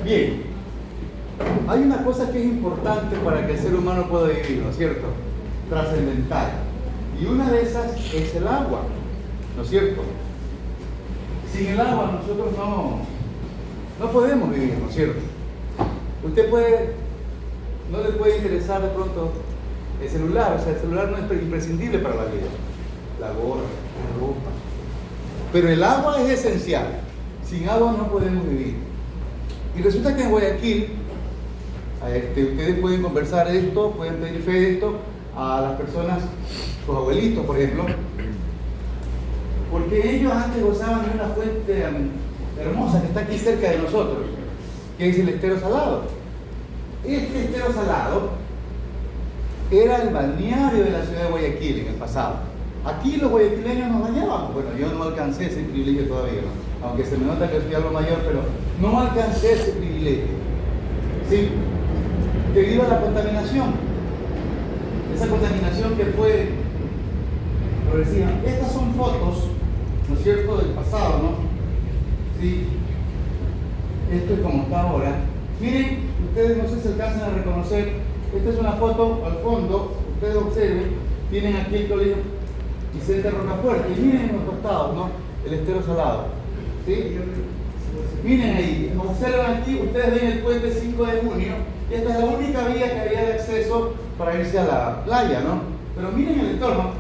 Bien, hay una cosa que es importante para que el ser humano pueda vivir, ¿no es cierto? Trascendental. Y una de esas es el agua, ¿no es cierto? Sin el agua nosotros no podemos vivir, ¿no es cierto? Usted no le puede interesar de pronto el celular, o sea, el celular no es imprescindible para la vida. La gorra, la ropa. Pero el agua es esencial. Sin agua no podemos vivir. Y resulta que en Guayaquil, ustedes pueden conversar de esto, pueden pedir fe de esto a las personas, sus abuelitos, por ejemplo, porque ellos antes gozaban de una fuente hermosa que está aquí cerca de nosotros, que es el Estero Salado. Este Estero Salado era el balneario de la ciudad de Guayaquil en el pasado. Aquí los guayaquileños nos bañábamos. Bueno, yo no alcancé ese privilegio todavía, ¿no? Aunque se me nota que soy algo mayor, pero no alcancé ese privilegio. ¿Sí? Debido a la contaminación. Esa contaminación que fue progresiva. Estas son fotos, ¿no es cierto?, del pasado, ¿no? ¿Sí? Esto es como está ahora. Miren, ustedes no sé si alcanzan a reconocer. Esta es una foto al fondo. Ustedes observen. Tienen aquí el colegio Vicente Rocafuerte. Y miren en los costados, ¿no? El Estero Salado. ¿Sí? Miren ahí. Observan aquí. Ustedes ven el puente 5 de junio. Y esta es la única vía que había de acceso para irse a la playa, ¿no? Pero miren el entorno.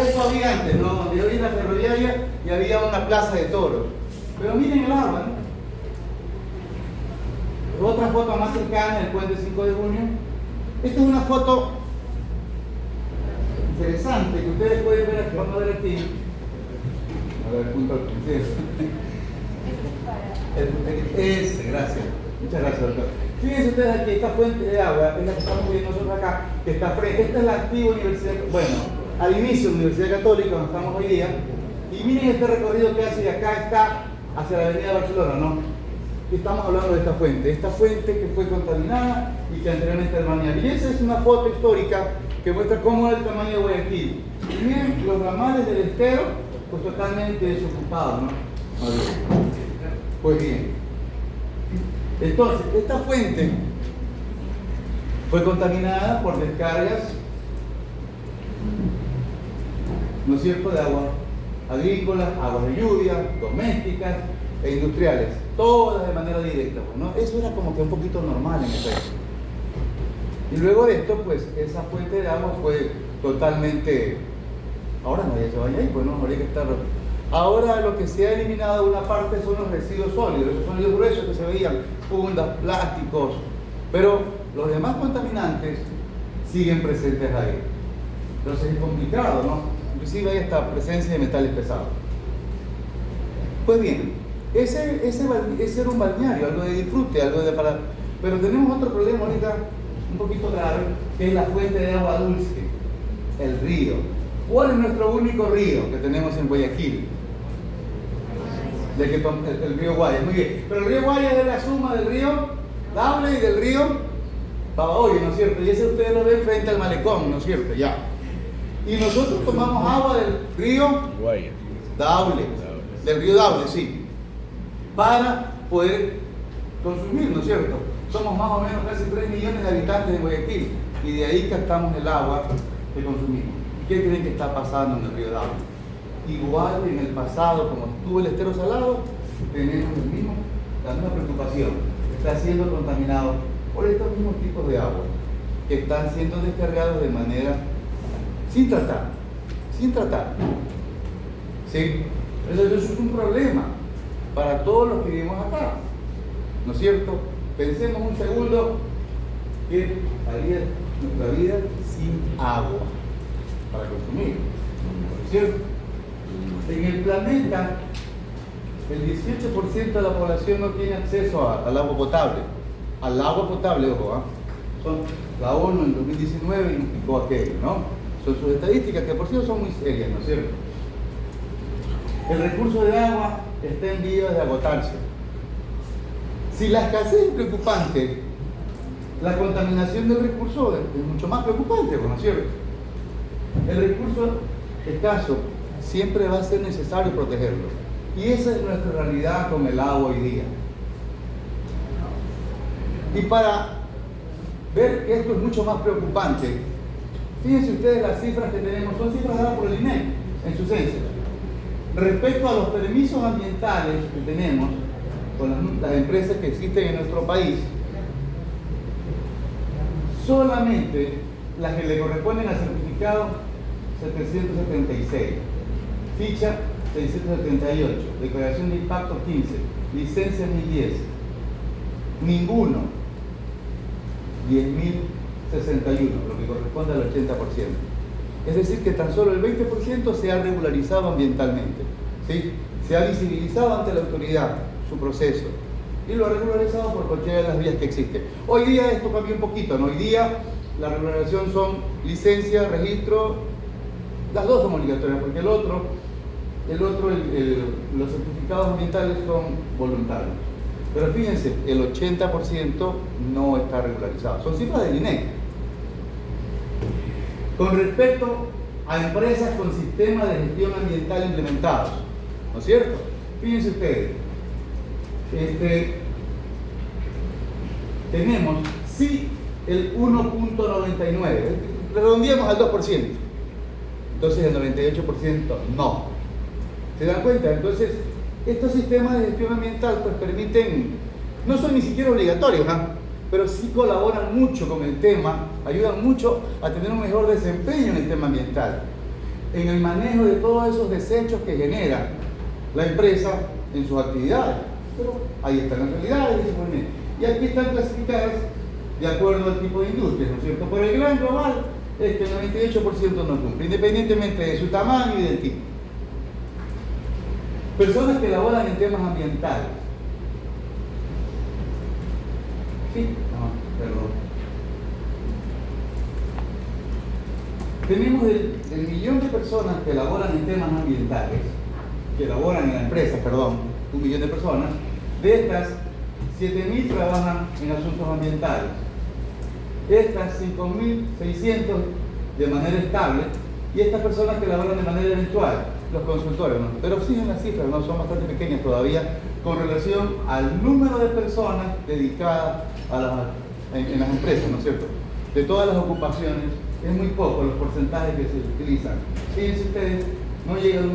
Eso había antes, ¿no? Donde hoy es la ferroviaria y había una plaza de toros. Pero miren el agua, ¿no? Otra foto más cercana, el puente 5 de junio. Esta es una foto interesante que ustedes pueden ver aquí. Vamos a ver aquí. A ver, punto al princesa. Ese, gracias. Muchas gracias, doctor. Fíjense ustedes aquí, esta fuente de agua es la que estamos viendo nosotros acá, que está frente. Esta es la antigua universidad, bueno, al inicio de la Universidad Católica, donde estamos hoy día. Y miren este recorrido que hace de acá está hacia la avenida Barcelona, ¿no? Estamos hablando de esta fuente que fue contaminada y que anteriormente era balneario. Y esa es una foto histórica que muestra cómo era el tamaño de Guayaquil. Y miren los ramales del estero, pues totalmente desocupados, ¿no? Pues bien. Entonces, esta fuente fue contaminada por descargas, ¿no es cierto?, de agua agrícola, aguas de lluvia, domésticas e industriales, todas de manera directa, ¿no? Eso era como que un poquito normal en efecto. Y luego de esto, pues, esa fuente de agua fue totalmente... Ahora nadie se baña ahí, pues no, habría que estar... Ahora lo que se ha eliminado una parte son los residuos sólidos, esos sólidos gruesos que se veían, fundas, plásticos, pero los demás contaminantes siguen presentes ahí. Entonces es complicado, ¿no? Inclusive hay esta presencia de metales pesados. Pues bien, ese era un balneario, algo de disfrute, algo de para... Pero tenemos otro problema ahorita, un poquito grave, que es la fuente de agua dulce, el río. ¿Cuál es nuestro único río que tenemos en Guayaquil? El río Guayas, muy bien. Pero el río Guayas es la suma del río Daule y del río Babahoyo, ¿no es cierto? Y ese ustedes lo ven frente al malecón, ¿no es cierto? Ya. Y nosotros tomamos agua del río Daule, del río Daule, sí, para poder consumir, ¿no es cierto? Somos más o menos casi 3 millones de habitantes en Guayaquil y de ahí captamos el agua que consumimos. ¿Qué creen que está pasando en el río Daule? Igual en el pasado, como estuvo el Estero Salado, tenemos la misma preocupación. Está siendo contaminado por estos mismos tipos de agua que están siendo descargados de manera sin tratar. ¿Sí? Eso es un problema para todos los que vivimos acá, ¿no es cierto? Pensemos un segundo que haría nuestra vida sin agua para consumir, ¿no es cierto? En el planeta, el 18% de la población no tiene acceso al agua potable. Al agua potable, ojo, son la ONU en 2019 indicó aquello, ¿no? Son sus estadísticas que por cierto son muy serias, ¿no es cierto? El recurso de agua está en vías de agotarse. Si la escasez es preocupante, la contaminación del recurso es mucho más preocupante, ¿no es cierto? El recurso escaso siempre va a ser necesario protegerlo. Y esa es nuestra realidad con el agua hoy día. Y para ver que esto es mucho más preocupante, fíjense ustedes las cifras que tenemos, son cifras dadas por el INEC en su censo. Respecto a los permisos ambientales que tenemos con las empresas que existen en nuestro país, solamente las que le corresponden al certificado 776, ficha 678, declaración de impacto 15, licencia 1010, ninguno 10.061, lo que corresponde al 80%. Es decir, que tan solo el 20% se ha regularizado ambientalmente, ¿sí? Se ha visibilizado ante la autoridad su proceso y lo ha regularizado por cualquiera de las vías que existen. Hoy día esto cambia un poquito, ¿no? Hoy día la regularización son licencia, registro, las dos son obligatorias, porque los certificados ambientales son voluntarios. Pero fíjense, el 80% no está regularizado. Son cifras del INEC. Con respecto a empresas con sistemas de gestión ambiental implementados, ¿no es cierto? Fíjense ustedes, tenemos sí el 1.99, redondeamos al 2%, entonces el 98% no. ¿Se dan cuenta? Entonces, estos sistemas de gestión ambiental pues permiten, no son ni siquiera obligatorios, ¿eh? Pero sí colaboran mucho con el tema, ayudan mucho a tener un mejor desempeño en el tema ambiental, en el manejo de todos esos desechos que genera la empresa en sus actividades. Pero ahí están las realidades, y aquí están clasificadas de acuerdo al tipo de industria, ¿no es cierto? Por el gran global, el 98% no cumple, independientemente de su tamaño y del tipo. Personas que laboran en temas ambientales. ¿Sí? No, perdón. Tenemos el millón de personas que laboran en temas ambientales, que laboran en la empresa, perdón, 1 millón de personas. De estas, 7.000 trabajan en asuntos ambientales. Estas 5.600 de manera estable, y estas personas que laboran de manera eventual, los consultores, ¿no? Pero siguen las cifras, ¿no? Son bastante pequeñas todavía con relación al número de personas dedicadas en las empresas, ¿no es cierto? De todas las ocupaciones, es muy poco los porcentajes que se utilizan. Fíjense ustedes, no llega al 1%,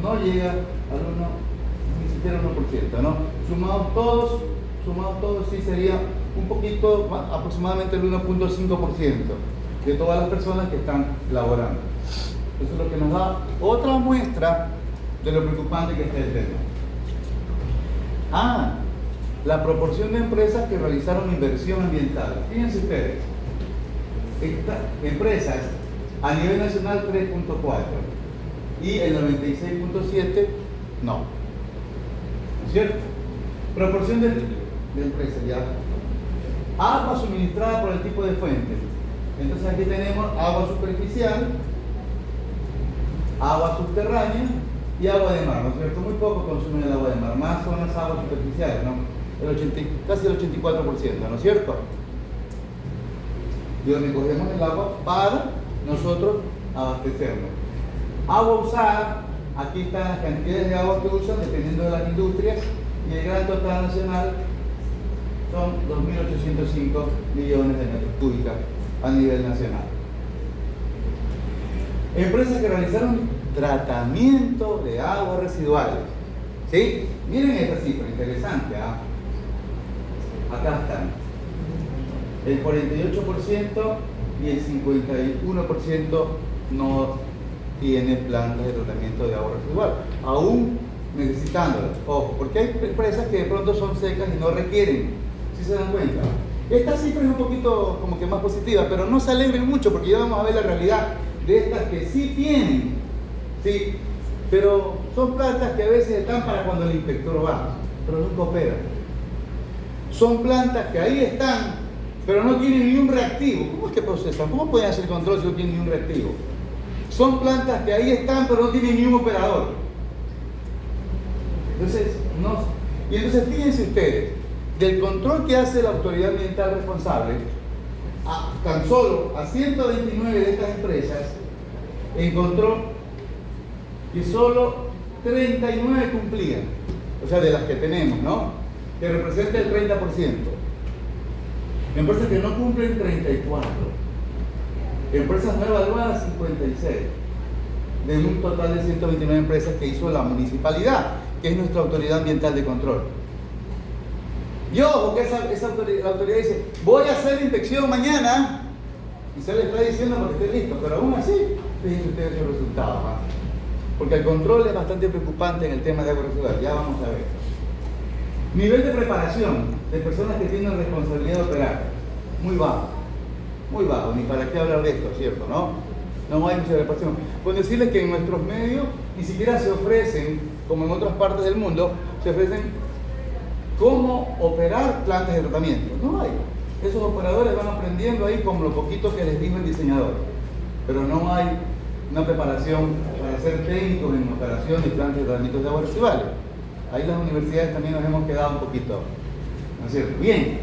no llega al 1%, ni siquiera al 1%, ¿no? Sumados todos sí sería un poquito, aproximadamente el 1.5% de todas las personas que están laborando. Eso es lo que nos da otra muestra de lo preocupante que está el tema. La proporción de empresas que realizaron inversión ambiental. Fíjense ustedes, estas empresas a nivel nacional 3.4 y el 96.7 no. ¿No es cierto? Proporción de empresas ya. Agua suministrada por el tipo de fuente. Entonces aquí tenemos agua superficial, agua subterránea y agua de mar, ¿no es cierto? Muy poco consumen el agua de mar, más son las aguas superficiales, ¿no? Casi el 84%, ¿no es cierto? Y donde cogemos el agua para nosotros abastecernos. Agua usada, aquí están las cantidades de agua que usan dependiendo de las industrias, y el gran total nacional son 2.805 millones de metros cúbicos a nivel nacional. Empresas que realizaron tratamiento de aguas residuales. ¿Sí? Miren esta cifra, interesante. Acá están. El 48% y el 51% no tiene plantas de tratamiento de agua residual, aún necesitándolas. Ojo, porque hay empresas que de pronto son secas y no requieren. ¿Sí se dan cuenta? Esta cifra es un poquito como que más positiva, pero no se alegren mucho porque ya vamos a ver la realidad de estas que sí tienen, ¿sí? Pero son plantas que a veces están para cuando el inspector va, pero no cooperan. Son plantas que ahí están, pero no tienen ni un reactivo. ¿Cómo es que procesan? ¿Cómo pueden hacer control si no tienen ni un reactivo? Son plantas que ahí están, pero no tienen ni un operador. Entonces, y entonces fíjense ustedes, del control que hace la autoridad ambiental responsable, tan solo a 129 de estas empresas encontró que solo 39 cumplían, o sea, de las que tenemos, ¿no? Que representa el 30%. Empresas que no cumplen, 34. Empresas no evaluadas, 56. De un total de 129 empresas que hizo la municipalidad, que es nuestra autoridad ambiental de control. Y ojo, que la autoridad dice, voy a hacer inspección mañana, y se le está diciendo para que esté listo, pero aún así, fíjense ustedes los resultados, ¿ah? Porque el control es bastante preocupante en el tema de agua residual, ya vamos a ver. Nivel de preparación de personas que tienen responsabilidad de operar, muy bajo, ni para qué hablar de esto, ¿cierto? No hay mucha preparación. Con decirles que en nuestros medios ni siquiera se ofrecen, como en otras partes del mundo, se ofrecen cómo operar plantas de tratamiento. No hay. Esos operadores van aprendiendo ahí con lo poquito que les dijo el diseñador. Pero no hay una preparación para ser técnicos en operación de plantas de tratamiento de aguas residuales. Ahí las universidades también nos hemos quedado un poquito, ¿no es cierto? Bien.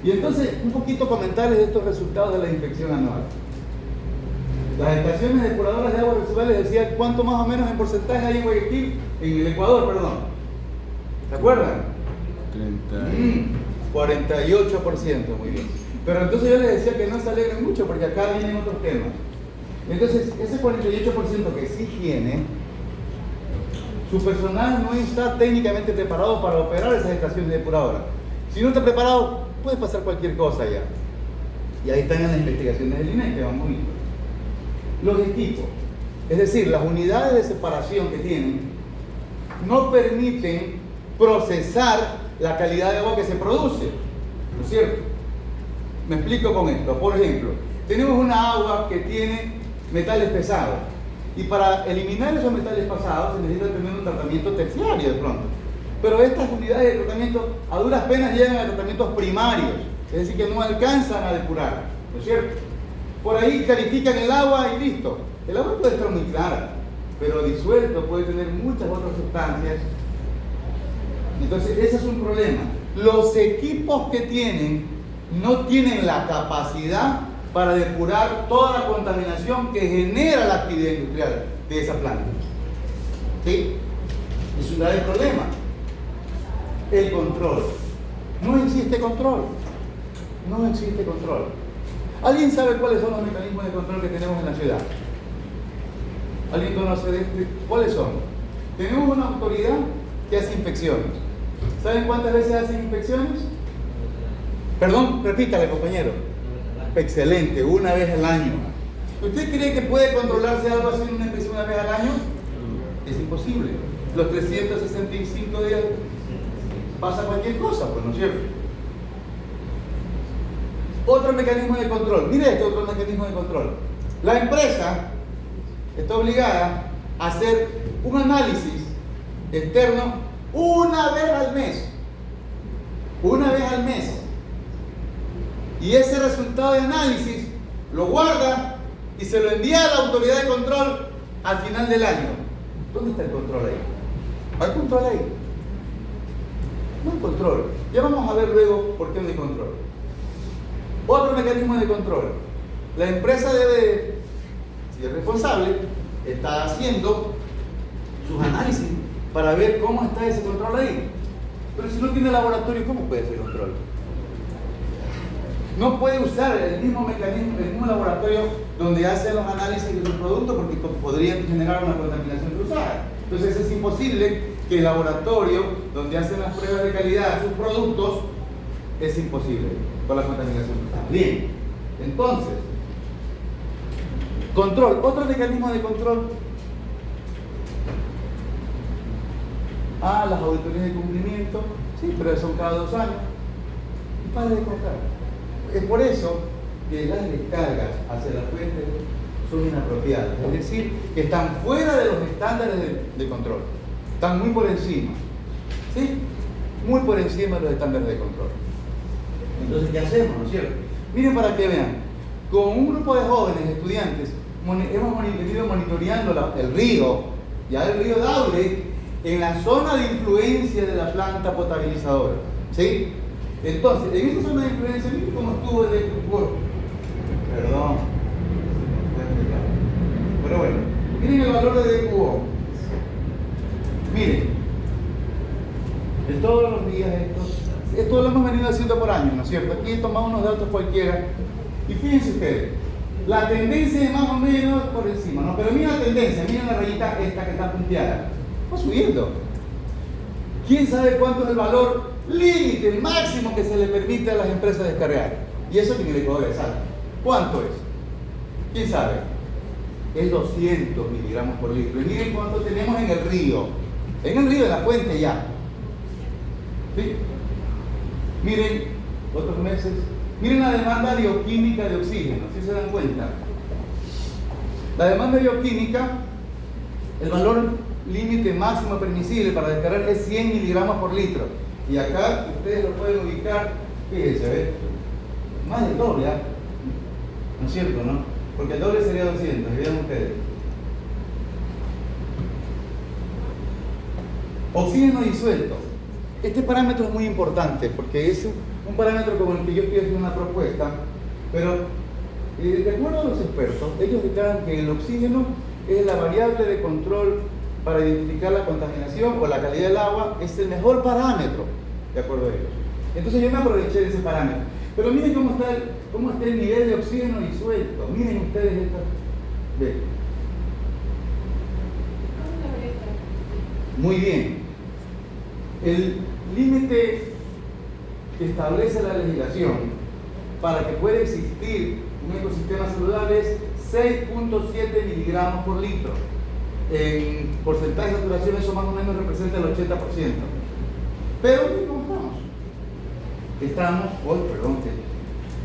Y entonces, un poquito comentarles de estos resultados de la inspección anual. Las estaciones depuradoras de aguas residuales decían cuánto más o menos en porcentaje hay en Guayaquil, en el Ecuador, perdón. ¿Se acuerdan? 48%, muy bien. Pero entonces yo les decía que no se alegren mucho porque acá vienen otros temas. Entonces, ese 48% que sí tiene, su personal no está técnicamente preparado para operar esas estaciones depuradoras. Si no está preparado, puede pasar cualquier cosa ya. Y ahí están en las investigaciones del INE, que van muy bien. Los equipos, es decir, las unidades de separación que tienen, no permiten procesar la calidad de agua que se produce, ¿no es cierto? Me explico con esto. Por ejemplo, tenemos una agua que tiene metales pesados y para eliminar esos metales pesados se necesita tener un tratamiento terciario de pronto. Pero estas unidades de tratamiento a duras penas llegan a tratamientos primarios, es decir, que no alcanzan a depurar, ¿no es cierto? Por ahí clarifican el agua y listo. El agua puede estar muy clara, pero disuelto puede tener muchas otras sustancias. Entonces, ese es un problema. Los equipos que tienen no tienen la capacidad para depurar toda la contaminación que genera la actividad industrial de esa planta. ¿Sí? Es un grave problema. El control. No existe control. No existe control. ¿Alguien sabe cuáles son los mecanismos de control que tenemos en la ciudad? ¿Alguien conoce de este? ¿Cuáles son? Tenemos una autoridad que hace inspecciones. ¿Saben cuántas veces hacen inspecciones? Perdón, repítale, compañero. Excelente, una vez al año. ¿Usted cree que puede controlarse algo haciendo una inspección una vez al año? Es imposible. Los 365 días pasa cualquier cosa, pues, ¿no es cierto? Otro mecanismo de control. Mire este otro mecanismo de control. La empresa está obligada a hacer un análisis externo una vez al mes. Una vez al mes. Y ese resultado de análisis lo guarda y se lo envía a la autoridad de control al final del año. ¿Dónde está el control ahí? ¿Hay control ahí? No hay control. Ya vamos a ver luego por qué no hay control. Otro mecanismo de control. La empresa debe, si es responsable, está haciendo sus análisis para ver cómo está ese control ahí. Pero si no tiene laboratorio, ¿cómo puede hacer control? No puede usar el mismo mecanismo, el mismo laboratorio donde hace los análisis de sus productos porque podrían generar una contaminación cruzada. Entonces es imposible que el laboratorio donde hacen las pruebas de calidad de sus productos es imposible con la contaminación cruzada. Bien, entonces, control, otro mecanismo de control. Las auditorías de cumplimiento, sí, pero son cada 2 años. Y para de contar. Es por eso que las descargas hacia la fuente son inapropiadas, es decir, que están fuera de los estándares de control, están muy por encima, ¿sí? Muy por encima de los estándares de control. Entonces, ¿qué hacemos, no es cierto? Miren para que vean, con un grupo de jóvenes estudiantes hemos venido monitoreando el río, ya el río Daule, en la zona de influencia de la planta potabilizadora, ¿sí? Entonces, en esa zona de influencia, miren cómo estuvo el electrocuor. Perdón. Pero bueno, miren el valor de DQO. Miren, de todos los días estos Esto lo hemos venido haciendo por años, ¿no es cierto? Aquí he tomado unos datos cualquiera. Y fíjense ustedes, la tendencia es más o menos por encima, ¿no? Pero miren la tendencia, miren la rayita esta que está punteada. Va subiendo. ¿Quién sabe cuánto es el valor límite, el máximo que se le permite a las empresas descargar? Y eso que en el Ecuador es alto. ¿Cuánto es? ¿Quién sabe? Es 200 miligramos por litro. Y miren cuánto tenemos en el río. En el río de la fuente ya. ¿Sí? Miren, otros meses. Miren la demanda bioquímica de oxígeno, ¿sí se dan cuenta? La demanda bioquímica, el valor límite máximo permisible para descargar es 100 miligramos por litro. Y acá ustedes lo pueden ubicar, fíjense, ¿ves? Más del doble, ¿eh? ¿No es cierto, no? Porque el doble sería 200, vean ustedes. Oxígeno disuelto. Este parámetro es muy importante porque es un parámetro como el que yo estoy haciendo una propuesta, pero de acuerdo a los expertos, ellos declaran que el oxígeno es la variable de control para identificar la contaminación o la calidad del agua, es el mejor parámetro, de acuerdo a ellos. Entonces yo me aproveché de ese parámetro. Pero miren cómo está el nivel de oxígeno disuelto. Miren ustedes esto. ¿Ven? Muy bien. El límite que establece la legislación para que pueda existir un ecosistema saludable es 6.7 miligramos por litro. En porcentaje de saturación eso más o menos representa el 80%. Pero ¿cómo estamos? Estamos, perdón, que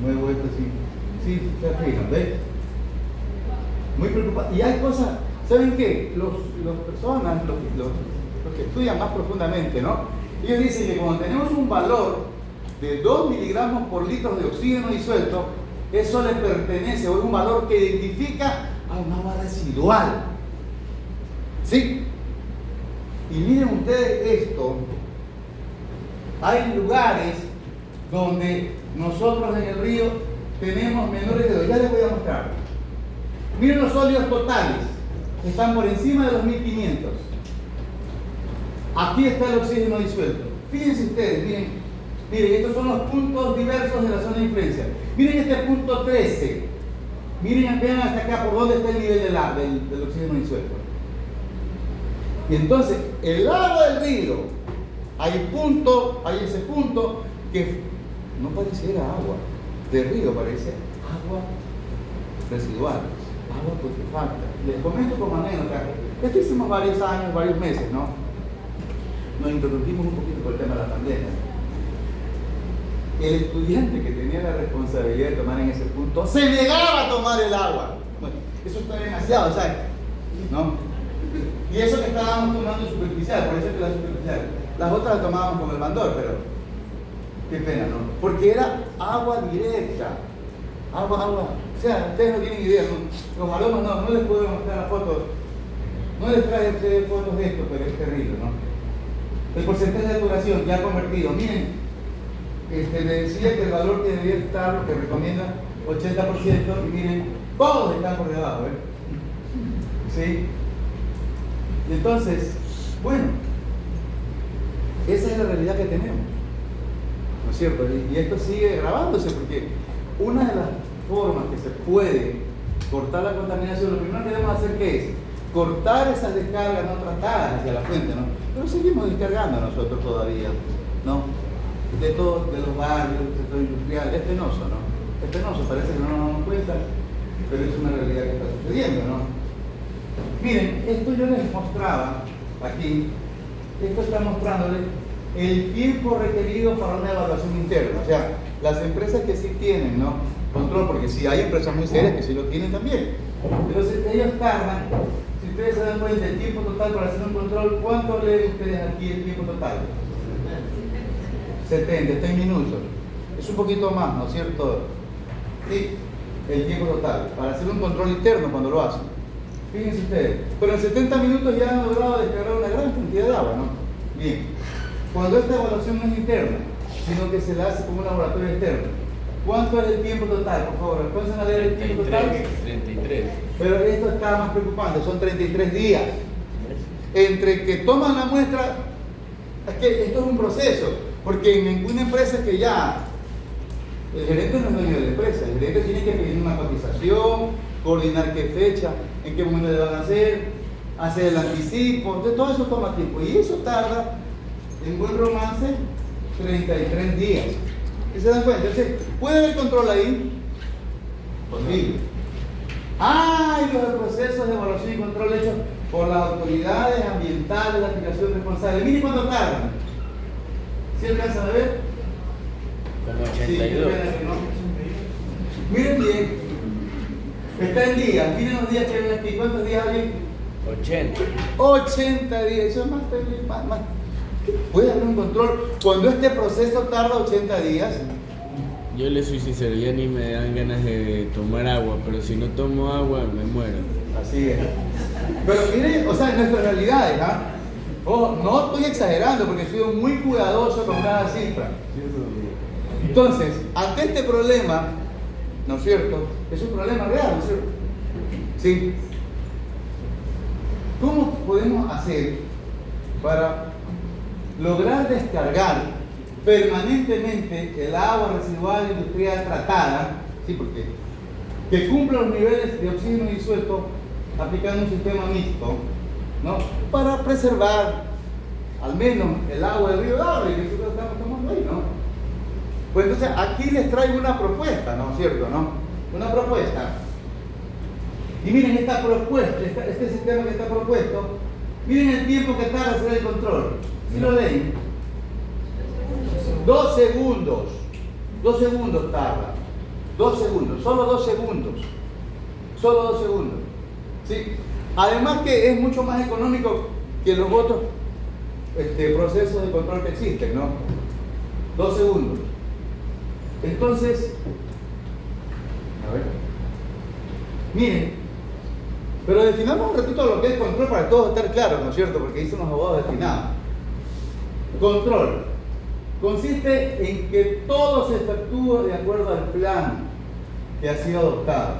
muevo esto así. Sí, se fijan, ¿ves? Muy preocupado. Y hay cosas, ¿saben qué? Las personas, los que estudian más profundamente, ¿no? Ellos dicen que cuando tenemos un valor de 2 miligramos por litro de oxígeno disuelto, eso le pertenece o es un valor que identifica a un agua residual. ¿Sí? Y miren ustedes esto. Hay lugares donde nosotros en el río tenemos menores de 2. Ya les voy a mostrar. Miren los sólidos totales. Están por encima de los 1500. Aquí está el oxígeno disuelto. Fíjense ustedes, miren, estos son los puntos diversos de la zona de influencia. Miren este punto 13. Miren, vean hasta acá por dónde está el nivel del oxígeno disuelto. Y entonces, el agua del río, hay ese punto que no pareciera agua de río, parece agua residual, agua putrefacta. Les comento como anécdota. Esto hicimos varios años, varios meses, ¿no? Nos interrumpimos un poquito por el tema de la pandemia. El estudiante que tenía la responsabilidad de tomar en ese punto se negaba a tomar el agua. Bueno, eso está demasiado, ¿sabes? ¿No? Y eso que estábamos tomando superficial, por eso es que la superficial. Las otras las tomábamos con el bandor, pero qué pena, ¿no? Porque era agua directa. Agua. O sea, ustedes no tienen idea, ¿no? Los alumnos no les puedo mostrar las fotos. No les traje fotos de esto, pero es terrible, ¿no? El porcentaje de saturación ya convertido. Miren, le decía que el valor que debería estar, lo que recomienda, 80%, y miren, todos están por debajo, ¿eh? ¿Sí? Y entonces, bueno, esa es la realidad que tenemos, ¿no es cierto? Y esto sigue grabándose porque una de las formas que se puede cortar la contaminación, lo primero que debemos hacer, ¿qué es? Cortar esas descargas no tratadas hacia la fuente, ¿no? Pero seguimos descargando nosotros todavía, ¿no? De los barrios, del sector industrial, es penoso, ¿no? Es penoso, parece que no nos damos cuenta, pero es una realidad que está sucediendo, ¿no? Miren, esto yo les mostraba aquí, esto está mostrándoles el tiempo requerido para una evaluación interna, o sea, las empresas que sí tienen, ¿no? Control, porque sí hay empresas muy serias que sí lo tienen también, pero ellos tardan. Si ustedes se dan cuenta del tiempo total para hacer un control, ¿cuánto leen ustedes aquí el tiempo total? 70, está en minutos. Es un poquito más, ¿no es cierto? Sí, el tiempo total, para hacer un control interno cuando lo hacen. Fíjense ustedes, pero en 70 minutos ya han logrado descargar una gran cantidad de agua, ¿no? Bien, cuando esta evaluación no es interna, sino que se la hace como un laboratorio externo, ¿cuánto es el tiempo total? Por favor, ¿alcanzan a leer el tiempo total? 33. Pero esto está más preocupante, son 33 días. Entre que toman la muestra, es que esto es un proceso. Porque en ninguna empresa que ya el gerente no es dueño de la empresa, el gerente tiene que pedir una cotización, coordinar qué fecha, en qué momento le van a hacer el anticipo, entonces todo eso toma tiempo y eso tarda en buen romance 33 días. ¿Y se dan cuenta? Entonces, ¿puede haber control ahí? Posible. Y los procesos de evaluación y control hechos por las autoridades ambientales de aplicación responsable. Miren cuánto tardan. ¿Sí alcanzan a ver? Como 82. Sí, miren bien. Está en días. Miren los días que ven aquí. ¿Cuántos días hay? 80. 80 días. Eso es más. Puede haber un control. Cuando este proceso tarda 80 días. Yo le soy sincero, ya ni me dan ganas de tomar agua, pero si no tomo agua me muero. Así es. Pero miren, o sea, en nuestras realidades, Ojo, no estoy exagerando porque he sido muy cuidadoso con cada cifra. Entonces, ante este problema, ¿no es cierto? Es un problema real, ¿no es cierto? ¿Sí? ¿Cómo podemos hacer para lograr descargar permanentemente el agua residual industrial tratada, ¿sí? Porque que cumpla los niveles de oxígeno disuelto aplicando un sistema mixto, ¿no? Para preservar al menos el agua del río Daule que nosotros estamos tomando ahí, ¿no? Pues entonces aquí les traigo una propuesta, ¿no es cierto? ¿No? Una propuesta. Y miren esta propuesta, este sistema que está propuesto, miren el tiempo que tarda hacer el control. ¿Sí lo leen? 2 segundos. 2 segundos tarda. 2 segundos. Solo 2 segundos. Solo 2 segundos. ¿Sí? Además que es mucho más económico que los otros procesos de control que existen, ¿no? 2 segundos. Entonces, a ver. Miren, pero definamos un ratito lo que es control para todos estar claros, ¿no es cierto? Porque dicen los abogados definados. Control consiste en que todo se efectúe de acuerdo al plan que ha sido adoptado,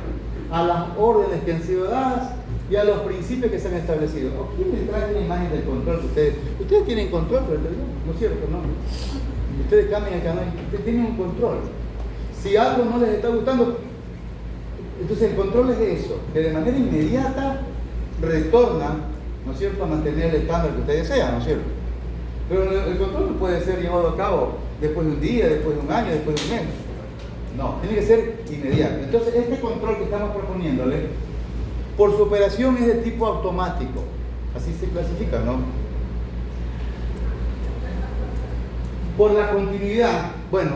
a las órdenes que han sido dadas y a los principios que se han establecido. ¿Quién les trae una imagen del control que ustedes tienen control sobre el teléfono? ¿No es cierto? No. Ustedes cambian el canal, ustedes tienen un control. Si algo no les está gustando, entonces el control es eso, que de manera inmediata retorna, ¿no es cierto?, a mantener el estándar que ustedes desean, ¿no es cierto? Pero el control no puede ser llevado a cabo después de un día, después de un año, después de un mes. No, tiene que ser inmediato. Entonces este control que estamos proponiéndole, por su operación es de tipo automático, así se clasifica, ¿no? Por la continuidad, bueno,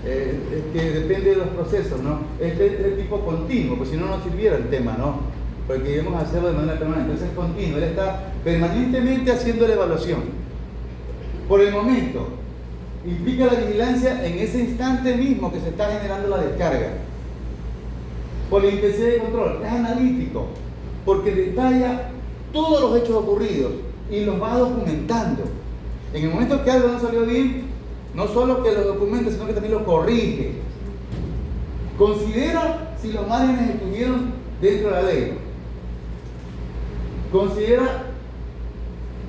que depende de los procesos, ¿no? Este es de tipo continuo, pues si no, no sirviera el tema, ¿no? Porque debemos hacerlo de manera permanente. Entonces es continuo, él está permanentemente haciendo la evaluación. Por el momento, implica la vigilancia en ese instante mismo que se está generando la descarga. Por la intensidad de control, es analítico, porque detalla todos los hechos ocurridos y los va documentando. En el momento que algo no salió bien, no solo que lo documenta, sino que también lo corrige. Considera si los márgenes estuvieron dentro de la ley. Considera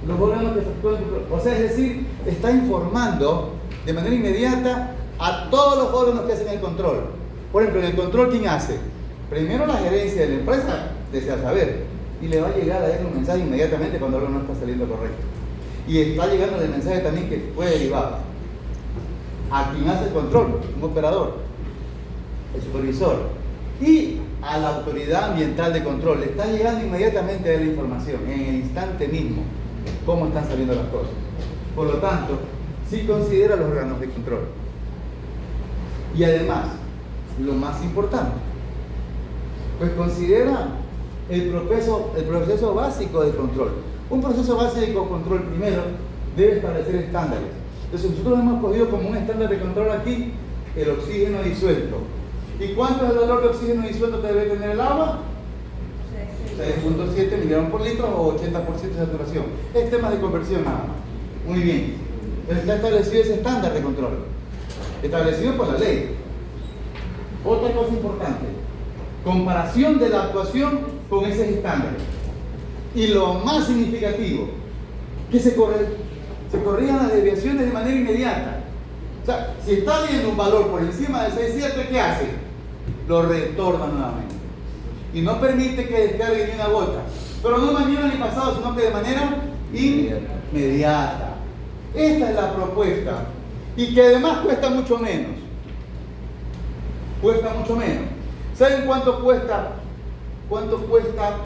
los órganos que efectúan, o sea, es decir, está informando de manera inmediata a todos los órganos que hacen el control. Por ejemplo, en el control, ¿quién hace? Primero la gerencia de la empresa desea saber y le va a llegar a él un mensaje inmediatamente cuando algo no está saliendo correcto. Y está llegando el mensaje también que fue derivado a quien hace el control, un operador, el supervisor, y a la autoridad ambiental de control. Le está llegando inmediatamente a la información, en el instante mismo, cómo están saliendo las cosas. Por lo tanto, sí considera los órganos de control. Y además, lo más importante, pues considera el proceso básico de control. Un proceso básico de control primero debe establecer estándares. Entonces nosotros hemos cogido como un estándar de control aquí el oxígeno disuelto. ¿Y cuánto es el valor de oxígeno disuelto que debe tener el agua? 6.7 miligramos por litro o 80% de saturación. Es tema de conversión nada más. Muy bien. Está establecido ese estándar de control. Establecido por la ley. Otra cosa importante. Comparación de la actuación con esos estándares. Y lo más significativo, que se se corrijan las desviaciones de manera inmediata. O sea, si está viendo un valor por encima de 6.7, ¿qué hace? Lo retorna nuevamente. Y no permite que descargue ni una gota. Pero no mañana ni pasado, sino que de manera inmediata. Esta es la propuesta. Y que además cuesta mucho menos. Cuesta mucho menos. ¿Saben cuánto cuesta? ¿Cuánto cuesta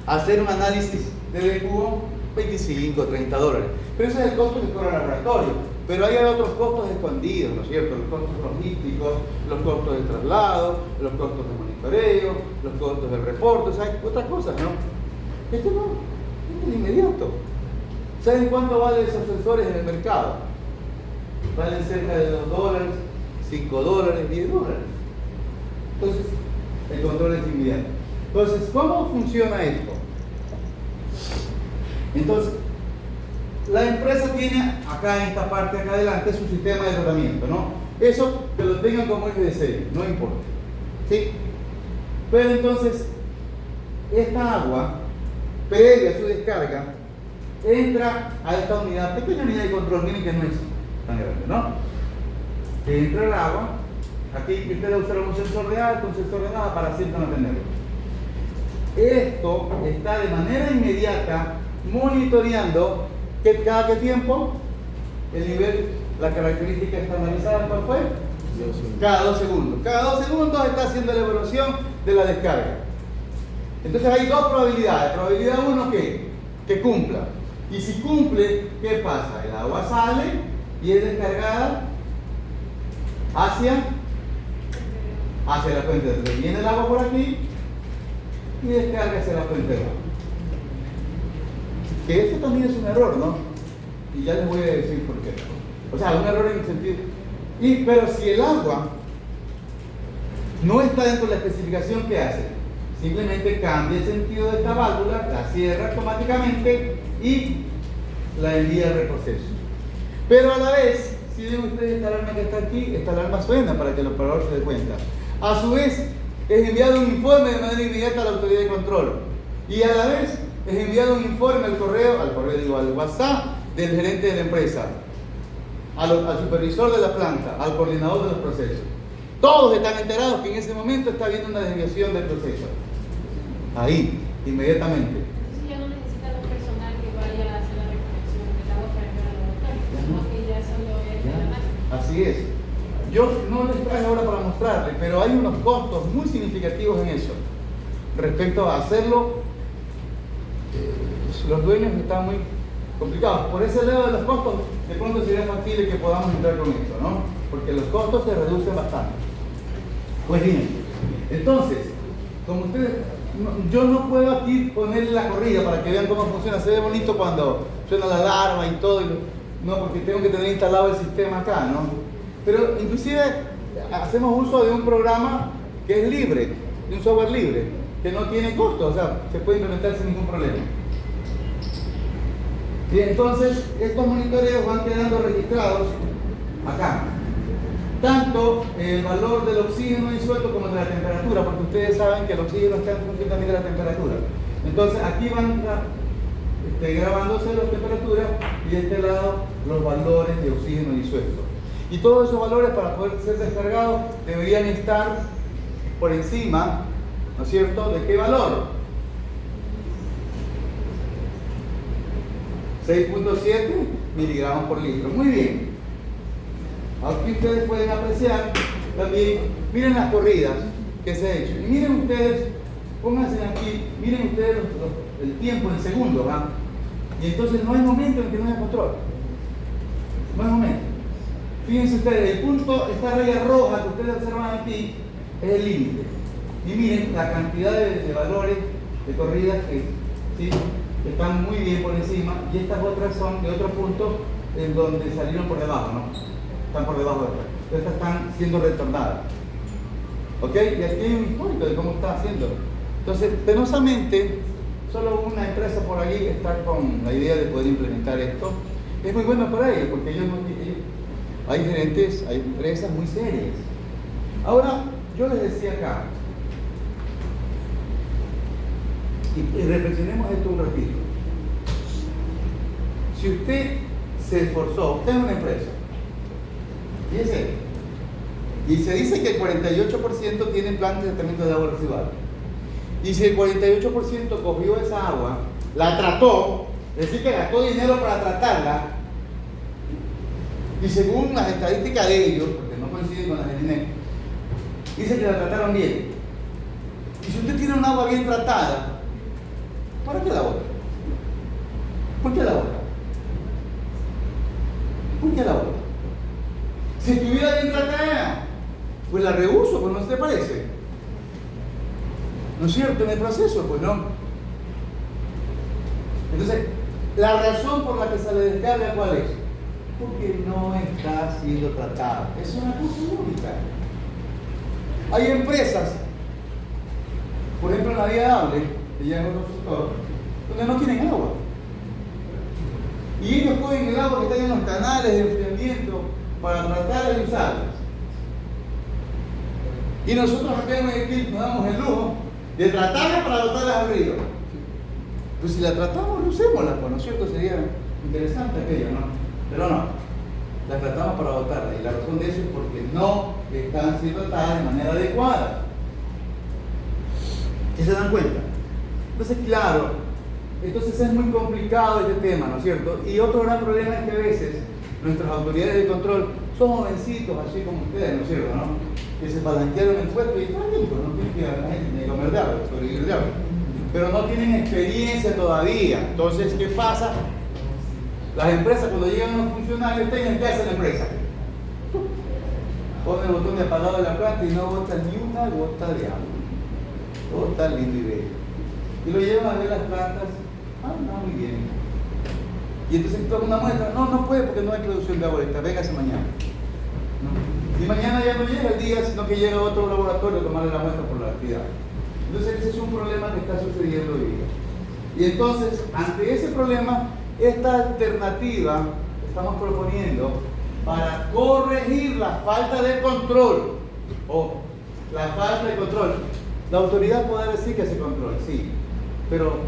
hacer un análisis de cubo? 25, 30 dólares. Pero ese es el costo que cobra el laboratorio. Pero hay otros costos escondidos, ¿no es cierto? Los costos logísticos, los costos de traslado, los costos de monitoreo, los costos del reporte, o sea, hay otras cosas, ¿no? Esto no, esto es inmediato. ¿Saben cuánto valen esos sensores en el mercado? Valen cerca de $2, $5, $10. Entonces, el control es inmediato. Entonces, ¿cómo funciona esto? Entonces, la empresa tiene acá en esta parte, acá adelante, su sistema de tratamiento, ¿no? Eso que lo tengan como eje de serie, no importa. ¿Sí? Pero entonces, esta agua, previa a su descarga, entra a esta unidad, pequeña unidad de control, miren que no es tan grande, ¿no? Entra el agua, aquí ustedes usaron un sensor de alto, un sensor de nada para siempre no tenerlo. Esto está de manera inmediata monitoreando que cada qué tiempo el nivel, la característica estandarizada, ¿cuál fue? Cada 2 segundos. Cada 2 segundos está haciendo la evaluación de la descarga. Entonces hay dos probabilidades. Probabilidad 1 que cumpla. Y si cumple, ¿qué pasa? El agua sale y es descargada hacia la fuente de agua. Viene el agua por aquí y descarga hacia la fuente de agua. Que esto también es un error, ¿no? Y ya les voy a decir por qué. O sea, un error en el sentido... pero si el agua no está dentro de la especificación, ¿qué hace? Simplemente cambia el sentido de esta válvula, la cierra automáticamente y la envía al reproceso. Pero a la vez, si ven ustedes esta alarma que está aquí, esta alarma suena para que el operador se dé cuenta. A su vez, es enviado un informe de manera inmediata a la autoridad de control. Y a la vez, es enviado un informe al WhatsApp del gerente de la empresa, al supervisor de la planta, al coordinador de los procesos. Todos están enterados que en ese momento está habiendo una desviación del proceso. Ahí, inmediatamente. Entonces ya no necesita un personal que vaya a hacer la recolección del agua para entrar al laboratorio, sino que ya solo es el análisis. Así es. Yo no les traje ahora para mostrarles, pero hay unos costos muy significativos en eso. Respecto a hacerlo, los dueños están muy complicados. Por ese lado de los costos, de pronto sería factible que podamos entrar con esto, ¿no? Porque los costos se reducen bastante. Pues bien, entonces, como ustedes, yo no puedo aquí ponerle la corrida para que vean cómo funciona. Se ve bonito cuando suena la alarma y todo, no, porque tengo que tener instalado el sistema acá, ¿no? Pero inclusive hacemos uso de un programa que es libre, de un software libre, que no tiene costo, o sea, se puede implementar sin ningún problema. Y entonces estos monitoreos van quedando registrados acá. Tanto el valor del oxígeno disuelto como de la temperatura, porque ustedes saben que el oxígeno está en función también de la temperatura. Entonces aquí van grabándose las temperaturas y de este lado los valores de oxígeno disuelto. Y todos esos valores para poder ser descargados deberían estar por encima, ¿no es cierto?, ¿de qué valor? 6.7 miligramos por litro. Muy bien. Aquí ustedes pueden apreciar también, miren las corridas que se ha hecho. Y miren ustedes, pónganse aquí, miren ustedes el tiempo en segundos, ¿va? Y entonces no hay momento en que no haya control. No hay momento. Fíjense ustedes, el punto, esta raya roja que ustedes observan aquí, es el límite. Y miren la cantidad de valores de corridas que ¿sí?, están muy bien por encima, y estas otras son de otro punto en donde salieron por debajo, ¿no? Están por debajo de estas. Estas están siendo retornadas. ¿Ok? Y aquí hay un histórico de cómo está haciendo. Entonces, penosamente, solo una empresa por ahí está con la idea de poder implementar esto. Es muy bueno para ellos, porque hay gerentes, hay empresas muy serias. Ahora, yo les decía acá, y reflexionemos esto un ratito. Si usted se esforzó. Usted es una empresa. Fíjese. Y se dice que el 48% tienen plantas de tratamiento de agua residual. Y si el 48% cogió esa agua, la trató, es decir, que gastó dinero para tratarla, y según las estadísticas de ellos, porque no coinciden con las del INEC, dice que la trataron bien. Y si usted tiene un agua bien tratada, ¿para qué la bota? ¿Por qué la bota? ¿Por qué la bota? Si estuviera bien tratada, pues la reuso, pues no se te parece. ¿No es cierto? En el proceso, pues no. Entonces, la razón por la que se le descarga, ¿cuál es? Porque no está siendo tratada. Es una cosa única. Hay empresas, por ejemplo en la Vía Dable, que ya es otro sector, donde no tienen agua. Y ellos cogen el agua que está en los canales de enfriamiento para tratar de usarlas. Y nosotros acá en Guayaquil nos damos el lujo de tratarla para botarlas al río. Pues si la tratamos, usémosla, pues, ¿no es cierto? Sería interesante aquello, ¿no? Pero no, la tratamos para botarla. Y la razón de eso es porque no están siendo tratadas de manera adecuada. ¿Sí se dan cuenta? Entonces, claro, entonces es muy complicado este tema, ¿no es cierto? Y otro gran problema es que a veces nuestras autoridades de control son jovencitos, así como ustedes, ¿no es cierto? ¿No? Que se palanquearon el puesto y están bien, pues no tienen que la gente ni comer de agua, sobrevivir de agua. Pero no tienen experiencia todavía. Entonces, ¿qué pasa? Las empresas, cuando llegan los funcionarios, tienen que hacer la empresa. Ponen el botón de apagado de la planta y no bota ni una gota de agua. Todo está lindo y bello. Y lo llevan a ver las plantas. Ah, no, muy bien. Y entonces toma una muestra. No, no puede porque no hay producción de agua ahorita. Véngase mañana. ¿No? Y mañana ya no llega el día, sino que llega a otro laboratorio a tomarle la muestra por la actividad. Entonces ese es un problema que está sucediendo hoy día. Y entonces, ante ese problema, esta alternativa que estamos proponiendo para corregir la falta de control o la falta de control. La autoridad puede decir que hace control, sí, pero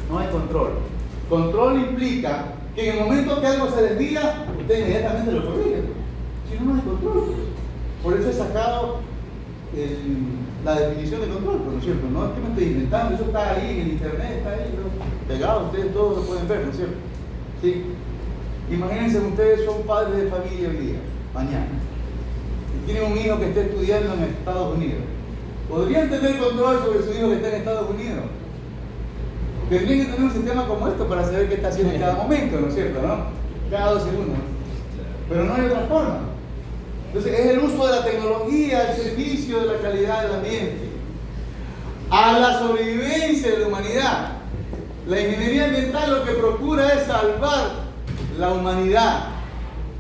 no hay control. Control implica que en el momento que algo se desvía, usted inmediatamente lo corrige. Si no, no hay control. Por eso he sacado la definición de control, ¿no es cierto? No es que me estoy inventando, eso está ahí en el internet, está ahí, ¿no? Pegado, ustedes todos lo pueden ver, ¿no es cierto? ¿Sí? Imagínense, ustedes son padres de familia hoy día, mañana, y tienen un hijo que esté estudiando en Estados Unidos. ¿Podrían tener control sobre su hijo que está en Estados Unidos? Tendrían que tener un sistema como esto para saber qué está haciendo en cada momento, ¿no es cierto? ¿No? Cada 2 segundos. Pero no hay otra forma. Entonces es el uso de la tecnología al servicio de la calidad del ambiente, a la sobrevivencia de la humanidad. La ingeniería ambiental lo que procura es salvar la humanidad,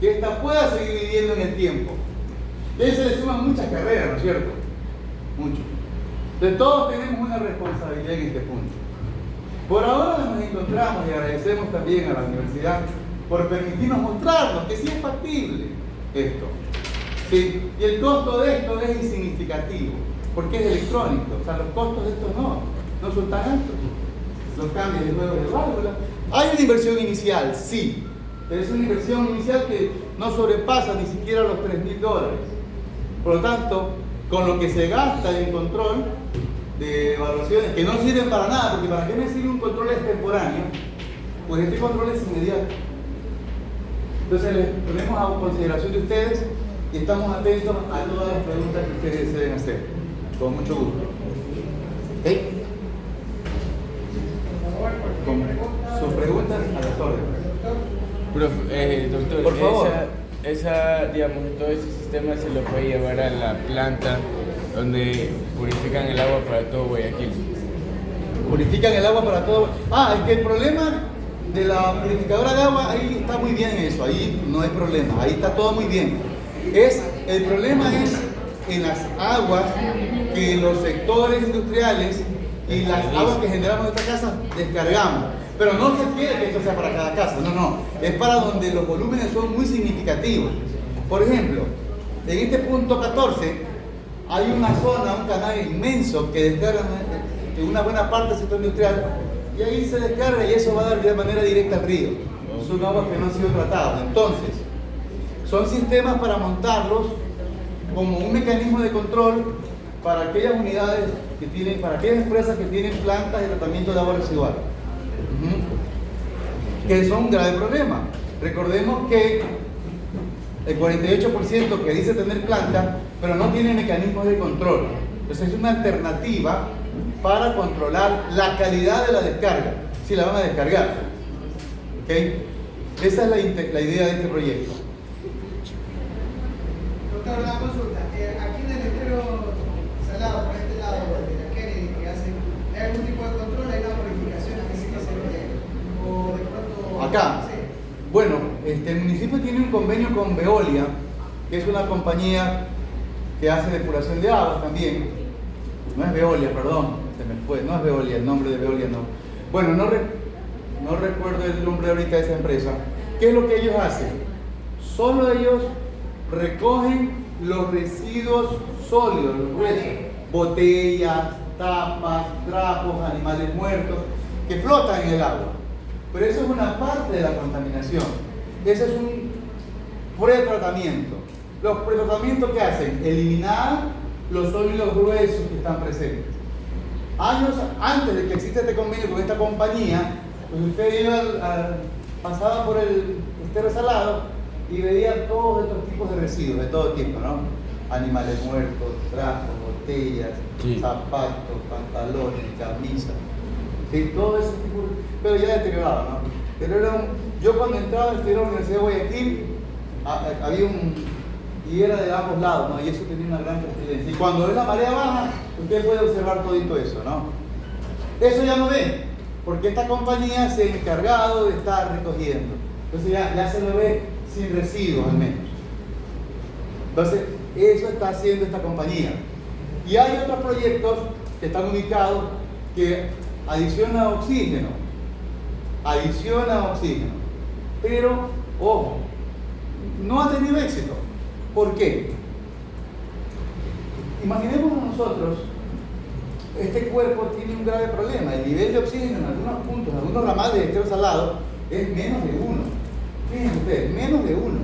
que ésta pueda seguir viviendo en el tiempo. Y ahí se le suman muchas carreras, ¿no es cierto? Mucho. De todos tenemos una responsabilidad en este punto. Por ahora nos encontramos y agradecemos también a la universidad por permitirnos mostrarnos que sí es factible esto. ¿Sí? Y el costo de esto es insignificativo, porque es electrónico. O sea, los costos de esto no son tan altos. Los cambios de juegos de válvula. Hay una inversión inicial, sí, pero es una inversión inicial que no sobrepasa ni siquiera los $3.000. Por lo tanto, con lo que se gasta en control de evaluaciones que no sirven para nada, porque ¿para qué me sirve un control extemporáneo? Pues este control es inmediato. Entonces les ponemos a consideración de ustedes y estamos atentos a todas las preguntas que ustedes deseen hacer. Con mucho gusto. ¿Ok? Con sus preguntas a las órdenes. Doctor, por favor. Digamos, todo ese sistema se lo puede llevar a la planta donde purifican el agua para todo Guayaquil. Purifican el agua para todo. Ah, es que el problema de la purificadora de agua, ahí está muy bien eso, ahí no hay problema, ahí está todo muy bien. El problema es en las aguas que los sectores industriales y las aguas que generamos en esta casa descargamos. Pero no se quiere que esto sea para cada casa, no. Es para donde los volúmenes son muy significativos. Por ejemplo, en este punto 14 hay una zona, un canal inmenso que descarga en una buena parte del sector industrial y ahí se descarga y eso va a dar de manera directa al río. son aguas que no han sido tratadas. Entonces, son sistemas para montarlos como un mecanismo de control para aquellas unidades que tienen, para aquellas empresas que tienen plantas de tratamiento de agua residual. Que son un grave problema. Recordemos que el 48% que dice tener planta, pero no tiene mecanismos de control. Entonces es una alternativa para controlar la calidad de la descarga, si la van a descargar. ¿Okay? Esa es la idea de este proyecto. Doctor, una consulta. Aquí en el estero salado, por este lado de la Kennedy, que hacen, ¿hay algún tipo de control? ¿Hay una purificación así que se ve? ¿O de pronto...? Acá. Sí. Bueno, el municipio tiene un convenio con Veolia, que es una compañía que hace depuración de aguas también. No es Veolia, perdón, se me fue, no es Veolia, el nombre de Veolia no. Bueno, no recuerdo el nombre ahorita de esa empresa. ¿Qué es lo que ellos hacen? Solo ellos recogen los residuos sólidos, los gruesos, botellas, tapas, trapos, animales muertos, que flotan en el agua. Pero eso es una parte de la contaminación. Ese es un pretratamiento. Los pretratamientos que hacen, eliminar los sólidos gruesos que están presentes. Años antes de que exista este convenio con esta compañía, pues usted pasaba por el estero salado y veía todos estos tipos de residuos, de todo tipo, ¿no? Animales muertos, trapos, botellas, sí, zapatos, pantalones, camisas. Sí, todo ese tipo de... Pero ya deteriorado, ¿no? Pero yo cuando entraba a estudiar a la Universidad de Guayaquil, había y era de ambos lados, ¿no? Y eso tenía una gran fertilidad. Y cuando ve la marea baja, usted puede observar todito eso, ¿no? Eso ya no ve, porque esta compañía se ha encargado de estar recogiendo. Entonces ya se lo ve sin residuos al menos. Entonces, eso está haciendo esta compañía. Y hay otros proyectos que están ubicados que adiciona oxígeno. Pero, ojo, no ha tenido éxito. ¿Por qué? Imaginémonos nosotros, este cuerpo tiene un grave problema. El nivel de oxígeno en algunos puntos, en algunos ramales de estero salado, es menos de 1. Fíjense ustedes, menos de 1.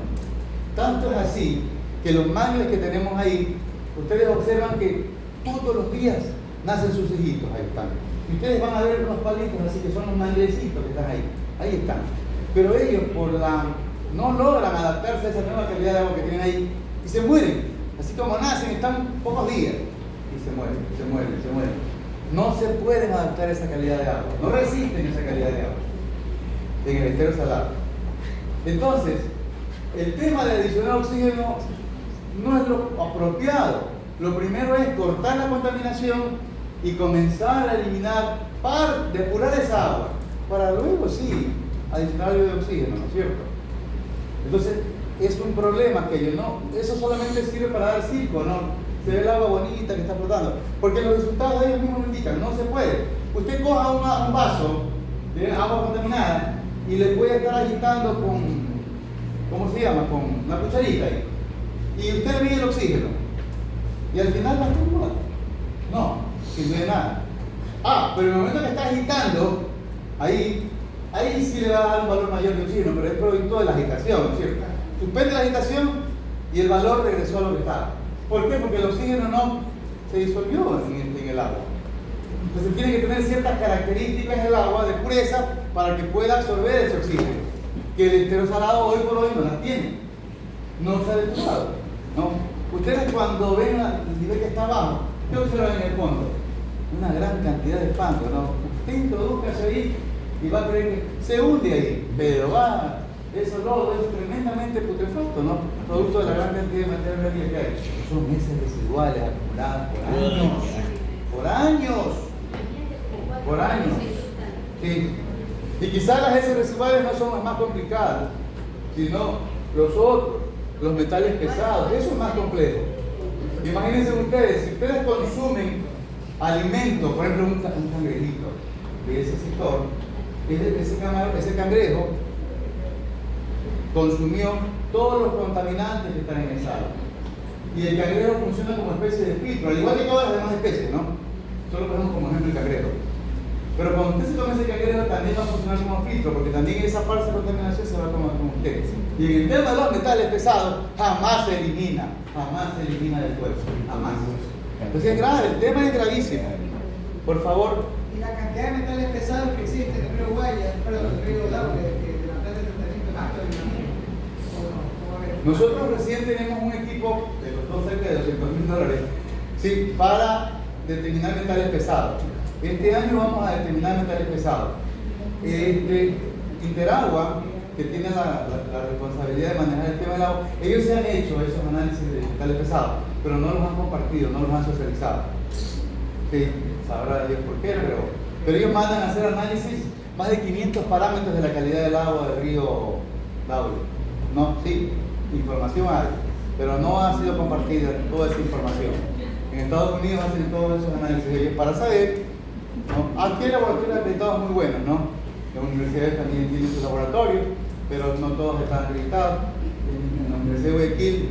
Tanto es así que los mangles que tenemos ahí, ustedes observan que todos los días nacen sus hijitos, ahí están. Y ustedes van a ver unos palitos, así que son los manglecitos que están ahí están. Pero ellos no logran adaptarse a esa nueva calidad de agua que tienen ahí y se mueren. Así como nacen, están pocos días y se mueren. No se pueden adaptar a esa calidad de agua, no resisten esa calidad de agua en el estero salado. Entonces, el tema de adicionar oxígeno no es lo apropiado. Lo primero es cortar la contaminación y comenzar a eliminar, depurar esa agua, para luego sí adicionarle de oxígeno, ¿no es cierto? Entonces, es un problema que eso solamente sirve para dar circo, ¿no? Se ve el agua bonita que está flotando, porque los resultados de ellos mismos lo indican, no se puede. Usted coja un vaso de agua contaminada y le puede estar agitando ¿cómo se llama? Con una cucharita ahí. Y usted mide el oxígeno. Y al final la tumba. No, sin de nada. Pero en el momento que está agitando, ahí sí le va a dar un valor mayor de oxígeno, pero es producto de la agitación, ¿no es cierto? Suspende la agitación y el valor regresó a lo que estaba. ¿Por qué? Porque el oxígeno no se disolvió en el agua. Entonces tiene que tener ciertas características el agua de pureza para que pueda absorber ese oxígeno, que el estero salado hoy por hoy no la tiene, no se ha depurado, ¿no? Ustedes cuando ven el nivel que está abajo, ¿qué observan en el fondo? Una gran cantidad de fango, ¿no? Usted introduzcase ahí y va a creer que se hunde ahí, pero eso lodo es tremendamente putrefacto, ¿no? Producto de la gran cantidad de materia orgánica que hay. Son heces residuales acumuladas por años. Sí. Y quizás las heces residuales no son las más complicadas, sino los metales pesados, eso es más complejo. Imagínense ustedes, si ustedes consumen alimentos, por ejemplo un cangrejito de ese sector, ese cangrejo consumió todos los contaminantes que están en esa agua. Y el cangrejo funciona como especie de filtro, al igual que todas las demás especies, ¿no? Solo ponemos como ejemplo el cangrejo. Pero cuando usted se tome ese cangrejero también va a funcionar como filtro, porque también esa parte de contaminación se va a tomar con ustedes. Y en el tema de los metales pesados, jamás se elimina del cuerpo, jamás. Entonces es grave, el tema es gravísimo. Por favor. Y la cantidad de metales pesados que existen en el río Guaya, perdón, en el río Daule, de la planta de tratamiento de acto, Nosotros recién tenemos un equipo que costó cerca de $200,000, ¿sí? Para determinar metales pesados. Este año vamos a determinar metales pesados. Interagua, que tiene la responsabilidad de manejar el tema del agua, ellos se han hecho esos análisis de metales pesados, pero no los han compartido, no los han socializado. Sí, sabrá Dios por qué, pero ellos mandan a hacer análisis más de 500 parámetros de la calidad del agua del río Daule. No, sí, información hay, pero no ha sido compartida toda esa información. En Estados Unidos hacen todos esos análisis ellos para saber, ¿no? Aquí hay laboratorios acreditados muy buenos, ¿no? Las universidades también tienen sus laboratorios, pero no todos están acreditados. En la Universidad de Guayaquil,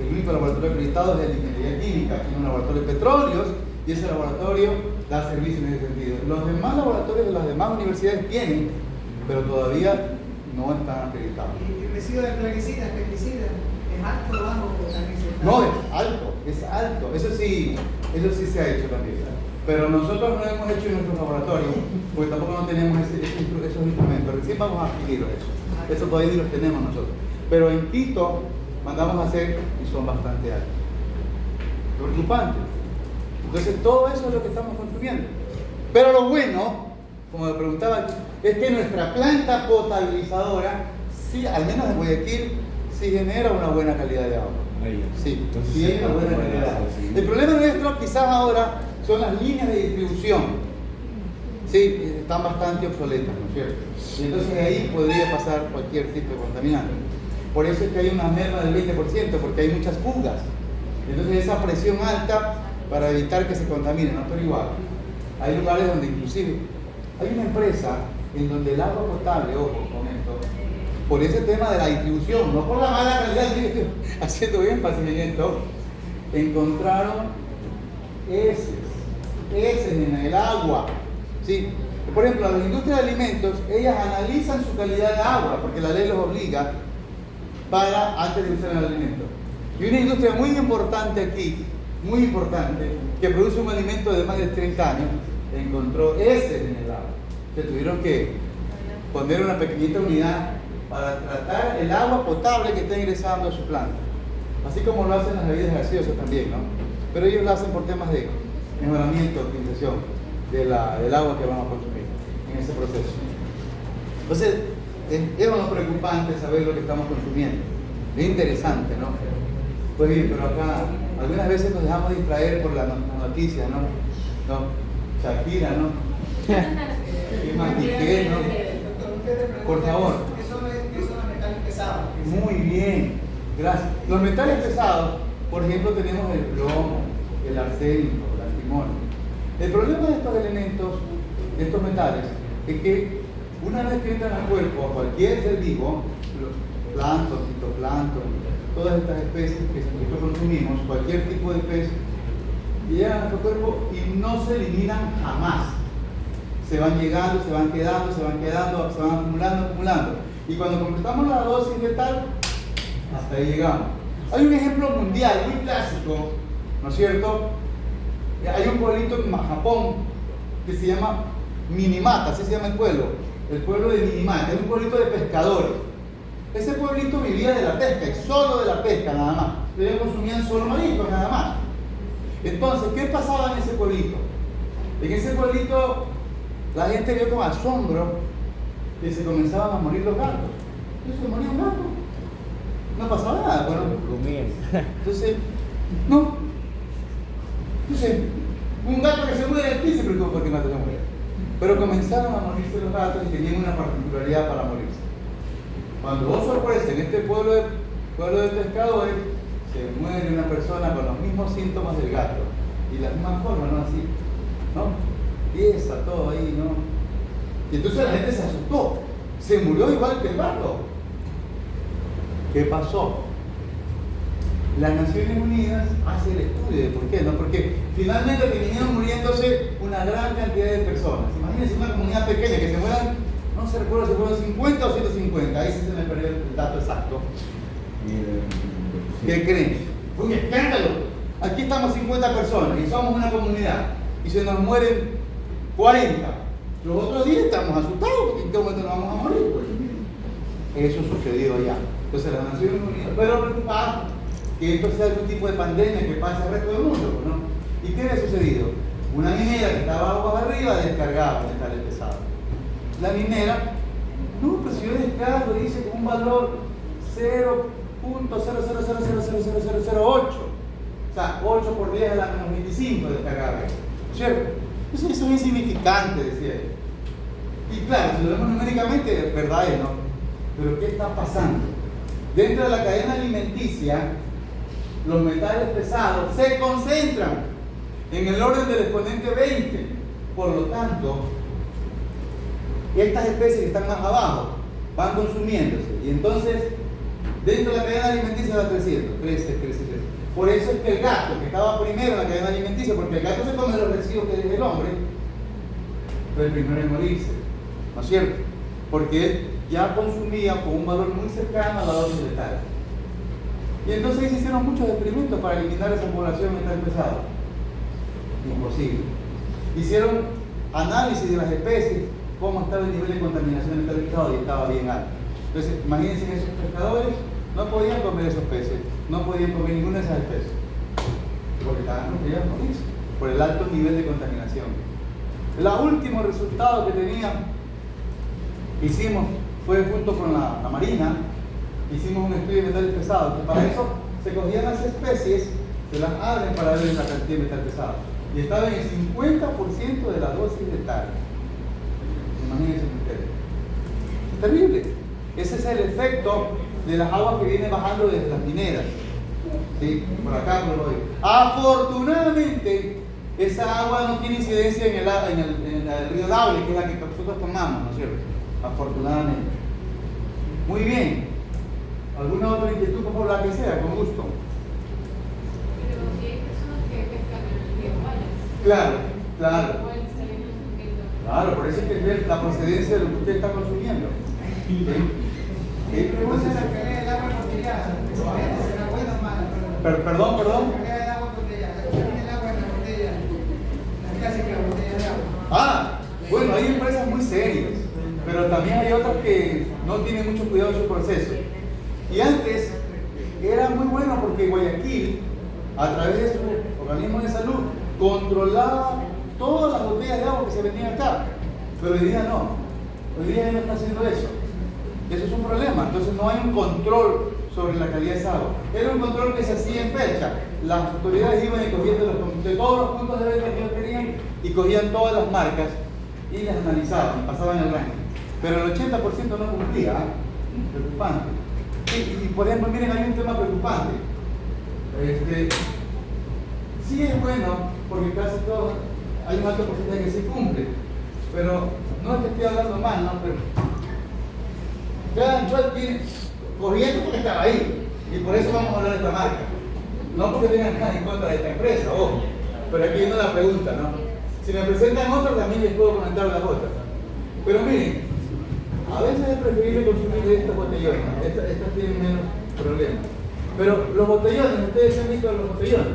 el único laboratorio acreditado es el de Ingeniería Química, tiene un laboratorio de petróleos y ese laboratorio da servicio en ese sentido. Los demás laboratorios de las demás universidades tienen, pero todavía no están acreditados. ¿Y el residuo de plaguicidas, pesticidas, es alto o bajo? No, es alto. Eso sí se ha hecho también. Pero nosotros no hemos hecho en nuestros laboratorios, porque tampoco no tenemos esos instrumentos. Recién vamos a adquirir eso. Eso todavía ni los tenemos nosotros. Pero en Quito mandamos a hacer y son bastante altos. Preocupante. Entonces todo eso es lo que estamos construyendo. Pero lo bueno, como me preguntaba, es que nuestra planta potabilizadora, sí, al menos en Guayaquil, sí genera una buena calidad de agua. Sí, sí hay una buena calidad de agua. El problema nuestro quizás ahora son las líneas de distribución. Sí, están bastante obsoletas, ¿no es cierto? Y entonces ahí podría pasar cualquier tipo de contaminante. Por eso es que hay una merma del 20%, porque hay muchas fugas. Entonces esa presión alta para evitar que se contamine, ¿no? Pero igual, hay lugares donde inclusive hay una empresa en donde el agua potable, ojo con esto, por ese tema de la distribución, no por la mala calidad, yo estoy haciendo énfasis en esto, encontraron heces en el agua. ¿Sí? Por ejemplo, las industrias de alimentos, ellas analizan su calidad de agua, porque la ley los obliga antes de usar el alimento. Y una industria muy importante aquí, muy importante, que produce un alimento de más de 30 años, encontró heces en el agua. Se tuvieron que poner una pequeñita unidad para tratar el agua potable que está ingresando a su planta. Así como lo hacen las bebidas gaseosas también, ¿no? Pero ellos lo hacen por temas de mejoramiento, optimización del agua que vamos a consumir en ese proceso. Entonces, es lo preocupante saber lo que estamos consumiendo. Es interesante, ¿no? Pues bien, pero acá algunas veces nos dejamos distraer por las noticias, ¿no? Shakira, ¿no? ¿Qué más dije, no? Por favor. ¿Qué son los metales pesados? Muy bien, gracias. Los metales pesados, por ejemplo, tenemos el plomo, el arsénico, el antimonio. El problema de estos elementos, de estos metales, es que una vez que entran al cuerpo, a cualquier ser vivo, plancton, fitoplancton, todas estas especies que nosotros consumimos, cualquier tipo de pez, llegan a nuestro cuerpo y no se eliminan jamás. Se van llegando, se van quedando, se van acumulando. Y cuando completamos la dosis letal, hasta ahí llegamos. Hay un ejemplo mundial muy clásico, ¿no es cierto? Hay un pueblito en Japón que se llama Minamata, así se llama el pueblo de Minamata, es un pueblito de pescadores. Ese pueblito vivía de la pesca, y solo de la pesca nada más. Ellos consumían solo mariscos nada más. Entonces, ¿qué pasaba en ese pueblito? En ese pueblito la gente vio con asombro que se comenzaban a morir los gatos. ¿Se moría un gato? No pasaba nada. Bueno, entonces, no. Entonces, un gato que se muere, ¿quién se preocupa porque un gato se muere? Pero comenzaron a morirse los gatos y tenían una particularidad para morirse. Cuando, oh sorpresa, en este pueblo de pescadores, se muere una persona con los mismos síntomas del gato y la misma forma, ¿no? Así, ¿no? Pieza, todo ahí, ¿no? Y entonces la gente se asustó, se murió igual que el gato. ¿Qué pasó? las Naciones Unidas hace el estudio de por qué, ¿no? Porque finalmente terminaron muriéndose una gran cantidad de personas. Imagínense una comunidad pequeña que se mueran, no se recuerda si fueron 50 o 150, ahí sí se me perdió el dato exacto. ¿Qué creen? Fue un escándalo. Aquí estamos 50 personas y somos una comunidad y se nos mueren 40. Los otros 10 estamos asustados porque en qué momento nos vamos a morir. Pues. Eso sucedió allá. Entonces las Naciones Unidas, pero preocupadas que esto sea algún tipo de pandemia que pase al resto del mundo, ¿no? ¿Y qué había sucedido? Una minera que estaba aguas arriba descargaba metales pesados. La minera, no, pues si yo descargo, dice con un valor 0.0000008, o sea, 8 por 10 a la menos 25 descargaba eso, ¿cierto? Eso es insignificante, decía él. Y claro, si lo vemos numéricamente, es verdad, ¿no? Pero ¿qué está pasando? Dentro de la cadena alimenticia, los metales pesados se concentran en el orden del exponente 20. Por lo tanto, estas especies que están más abajo van consumiéndose. Y entonces, dentro de la cadena alimenticia va creciendo, crece. Por eso es que el gato, que estaba primero en la cadena alimenticia, porque el gato se come los residuos que deja el hombre, fue el primero en morirse. ¿No es cierto? Porque él ya consumía con un valor muy cercano al valor letal. Y entonces se hicieron muchos experimentos para eliminar esa población de metal pesado. Imposible. Hicieron análisis de las especies, cómo estaba el nivel de contaminación de metal pesado y estaba bien alto. Entonces, imagínense que esos pescadores no podían comer esos peces, no podían comer ninguna de esas especies, porque estaban protegidas por eso, por el alto nivel de contaminación. El último resultado que hicimos fue junto con la Marina, hicimos un estudio de metales pesados, que para eso se cogían las especies, se las abren para ver la cantidad de metal pesado, y estaba en el 50% de la dosis letal. Imagínense ustedes. Es terrible. Ese es el efecto de las aguas que vienen bajando desde las mineras. ¿Sí? Por acá, por hoy. Afortunadamente, esa agua no tiene incidencia en el río Daule, que es la que nosotros tomamos, ¿no es cierto? Afortunadamente. Muy bien. ¿Alguna otra inquietud, por favor, la que sea? Con gusto. Pero si hay personas que pescan en el río Guayas. Claro. Igual estarían consumiendo. Claro, por eso hay que ver la procedencia de lo que usted está consumiendo. ¿Sí? Entonces, la calidad del agua embotellada, ¿será buena o mala? Perdón. La calidad del agua embotellada, la que tiene el agua en la botella, la clásica botella de agua. Bueno, hay empresas muy serias, pero también hay otras que no tienen mucho cuidado en su proceso. Y antes era muy bueno porque Guayaquil, a través de su organismo de salud, controlaba todas las botellas de agua que se vendían acá. Pero hoy día no. Hoy día ya no está haciendo eso. Eso es un problema. Entonces no hay un control sobre la calidad de esa agua. Era un control que se hacía en fecha. Las autoridades iban y cogían de todos los puntos de venta que ellos tenían y cogían todas las marcas y las analizaban, pasaban el ranking. Pero el 80% no cumplía. Preocupante. Y por ejemplo, miren, hay un tema preocupante. Sí es bueno, porque casi todo, hay un alto porcentaje que sí cumple. Pero no es que estoy hablando mal, ¿no? Pero cada Anchoa tiene corriente porque estaba ahí. Y por eso vamos a hablar de esta marca. No porque tengan nada en contra de esta empresa, ojo. Pero aquí viene la pregunta, ¿no? Si me presentan otras, también les puedo comentar las otras. Pero miren, a veces es preferible consumir de estos botellones. Estas tienen menos problemas. Pero los botellones, ustedes han visto los botellones.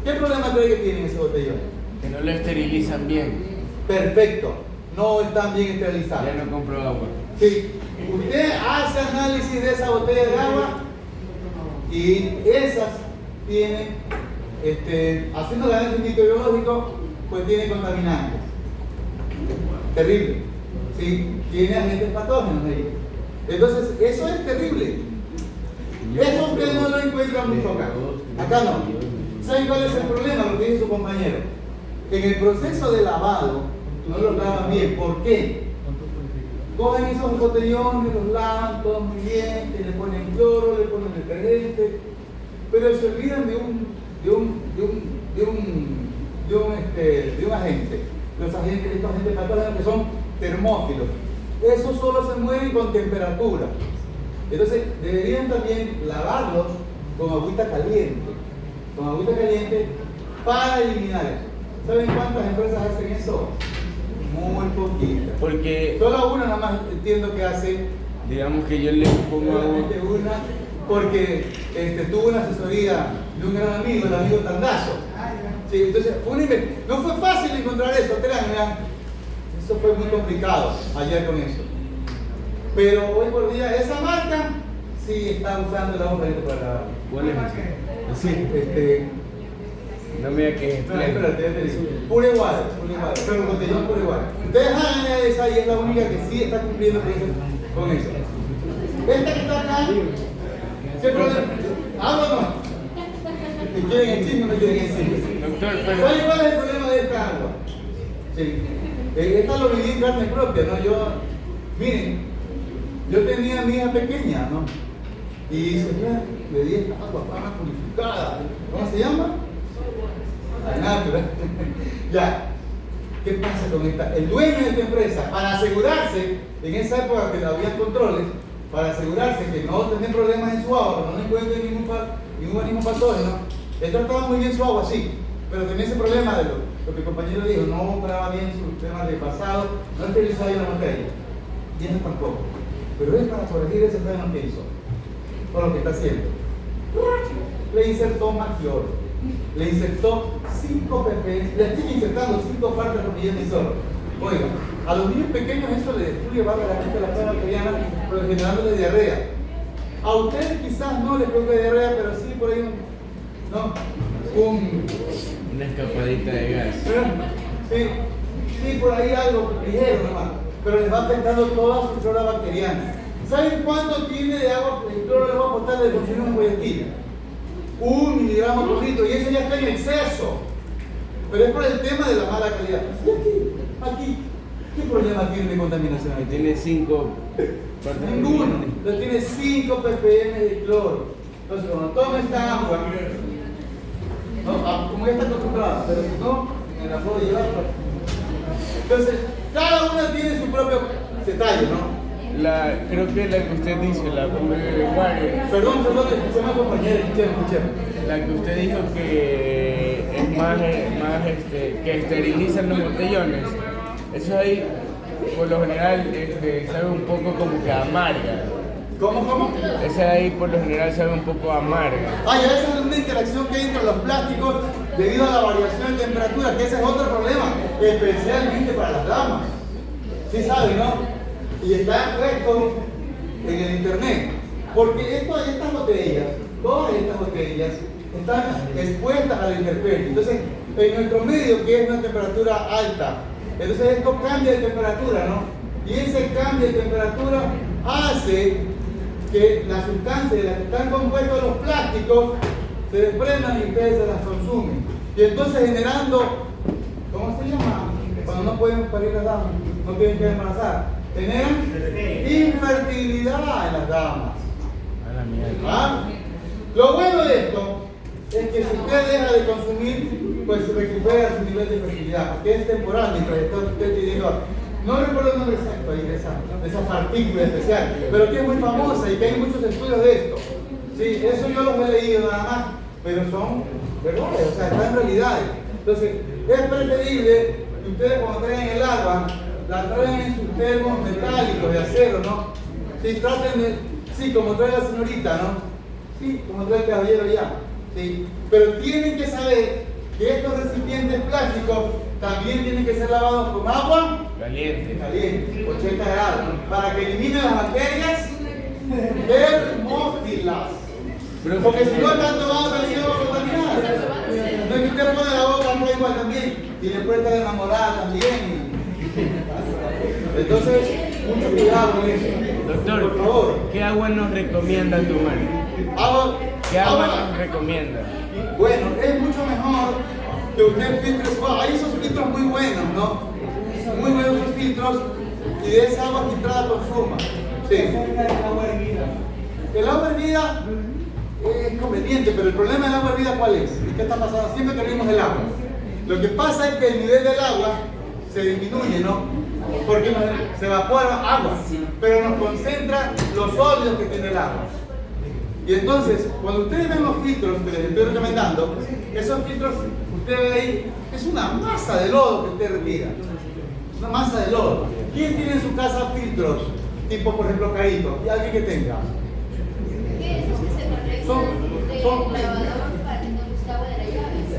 ¿Qué problema creen que tienen esos botellones? Que no lo esterilizan bien. Perfecto. No están bien esterilizados. Ya no compro agua. Sí. Usted hace análisis de esa botella de agua y esas tienen, haciendo el análisis microbiológico, pues tienen contaminantes. Terrible. ¿Sí? Tiene agentes patógenos ahí. Entonces, eso es terrible. Eso usted no lo encuentra mucho acá. Acá no. ¿Saben cuál es el problema? Lo que dice su compañero. En el proceso de lavado, no los lavan bien. ¿Por qué? Cogen esos botellones, los lavan todos muy bien, le ponen cloro, le ponen detergente, pero se olvidan de un agente. Estos agentes patógenos que son termófilos. Esos solo se mueven con temperatura. Entonces, deberían también lavarlos con agüita caliente. Con agüita caliente para eliminar eso. ¿Saben cuántas empresas hacen eso? Muy poquitas. Porque, Solo una nada más entiendo que hace, digamos que yo le pongo solamente una, porque tuve una asesoría de un gran amigo, el amigo Tandazo. Sí, entonces, no fue fácil encontrar eso, créanme, eso fue muy complicado ayer con eso. Pero hoy por día, esa marca sí está usando el agua caliente para lavar. ¿Cuál es? Sí, No me diga que es no, espérate, ya te digo. Pure water, pero el botellón pure water. Ustedes hagan esa y es la única que sí está cumpliendo con eso. Esta que está acá, ¿qué problema? ¿Hablo o no? ¿Te quieren el chisme o no quieren el chisme? Doctor, pero... ¿Saben cuál es el problema de esta agua? Sí. Esta lo viví en carne propia, ¿no? Miren, yo tenía a mi hija pequeña, ¿no? Y señora, le di esta agua para purificada. ¿Cómo se llama? Natural. Ya. ¿Qué pasa con esta? El dueño de esta empresa, para asegurarse, en esa época que había controles, para asegurarse que no tenía problemas en su agua, no encuentren ningún organismo patógeno, él trataba muy bien su agua, sí, pero tenía ese problema de lo que el compañero dijo, no operaba bien sus temas de pasado, no esterilizaba bien la materia, y eso tampoco. Pero es para corregir ese tema que hizo, por lo que está haciendo. Le insertó más cloro, le insertó 5 ppm, le estoy insertando 5 partes por millón de solo. Oiga, a los niños pequeños eso le destruye básicamente la flora bacteriana, pero generándole diarrea. A ustedes quizás no les provoque diarrea, pero sí por ahí una escapadita de gas. Sí, por ahí algo ligero nomás, pero les va afectando toda su flora bacteriana. ¿Saben cuánto tiene de agua el cloro de agua potable de consumir un proyectil? 1 miligramo por litro, y eso ya está en exceso. Pero es por el tema de la mala calidad. Y aquí, ¿qué problema tiene de contaminación? Que tiene 5 partes. Ninguno. Entonces tiene 5 ppm de cloro. Entonces cuando toma esta agua, como ya está acostumbrada, pero si no, me la puedo llevar. Entonces, cada una tiene su propio detalle, ¿no? Creo que la que usted dice, la pure water. Perdón, escuché a mi compañera, escuché. La que usted dijo que es más que esterilizan los botellones. Eso ahí, por lo general, sabe un poco como que amarga. ¿Cómo? Esa ahí, por lo general, sabe un poco amarga. Ya esa es una interacción que hay entre los plásticos debido a la variación de temperatura, que ese es otro problema, especialmente para las damas. ¿Sí saben, no? Y está puesto en el internet, porque estas botellas, todas estas botellas, están expuestas a la intemperie. Entonces, en nuestro medio, que es una temperatura alta, entonces esto cambia de temperatura, ¿no? Y ese cambio de temperatura hace que las sustancias de las que están compuestos los plásticos se desprendan y ustedes se las consumen. Y entonces generando, ¿cómo se llama? Cuando no pueden parir las damas, no tienen que embarazar. Generan infertilidad en las damas. A la mierda. ¿Ah? Lo bueno de esto es que si usted deja de consumir, pues recupera su nivel de fertilidad, porque es temporal mientras está usted pidiendo. No recuerdo el nombre exacto ahí de esa partícula especial, pero que es muy famosa y que hay muchos estudios de esto. Sí, eso yo los he leído nada más, pero son verdades, o sea, están realidades. Entonces, es preferible que ustedes cuando traigan el agua, la traigan en sus termos metálicos de acero, ¿no? Sí, traten de, sí, como trae la señorita, ¿no? Sí, como trae el caballero ya. Sí, pero tienen que saber que estos recipientes plásticos también tienen que ser lavados con agua caliente, 80 grados, para que eliminen las bacterias termófilas. Porque si no están tomando también agua contaminada. No es que usted pone la boca no igual también y después está enamorada también. Entonces, mucho cuidado con eso. Doctor, por favor. ¿Qué agua nos recomienda tomar? ¿Qué agua nos recomienda? Bueno, es mucho mejor que usted filtre su agua. Hay esos filtros muy buenos, ¿no? Muy buenos esos filtros y de esa agua filtrada consuma. Sí. El agua hervida es conveniente, pero el problema del agua hervida ¿cuál es? ¿Y qué está pasando? Siempre que hervimos el agua. Lo que pasa es que el nivel del agua se disminuye, ¿no? Porque se evapora agua, pero nos concentra los sólidos que tiene el agua. Y entonces, cuando ustedes ven los filtros que les estoy recomendando, esos filtros, ustedes ven ahí, es una masa de lodo que usted retira. Una masa de lodo. ¿Quién tiene en su casa filtros? Tipo, por ejemplo, Caíto. ¿Y alguien que tenga? Son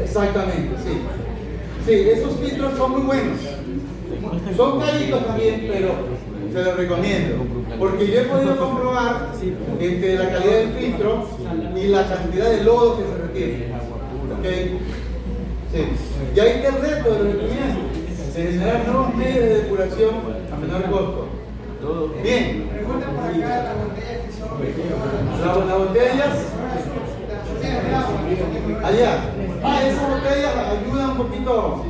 exactamente, sí. Sí, esos filtros son muy buenos. Son caritos también, pero se los recomiendo. Porque yo he podido comprobar la calidad del filtro y la cantidad de lodo que se retiene. ¿Okay? Sí. Y ahí está el reto de los estudiantes, de generar nuevos medios de depuración a menor costo. Bien. Pregunta por acá las botellas que son. Las botellas. Allá. Esas botellas ayudan un poquito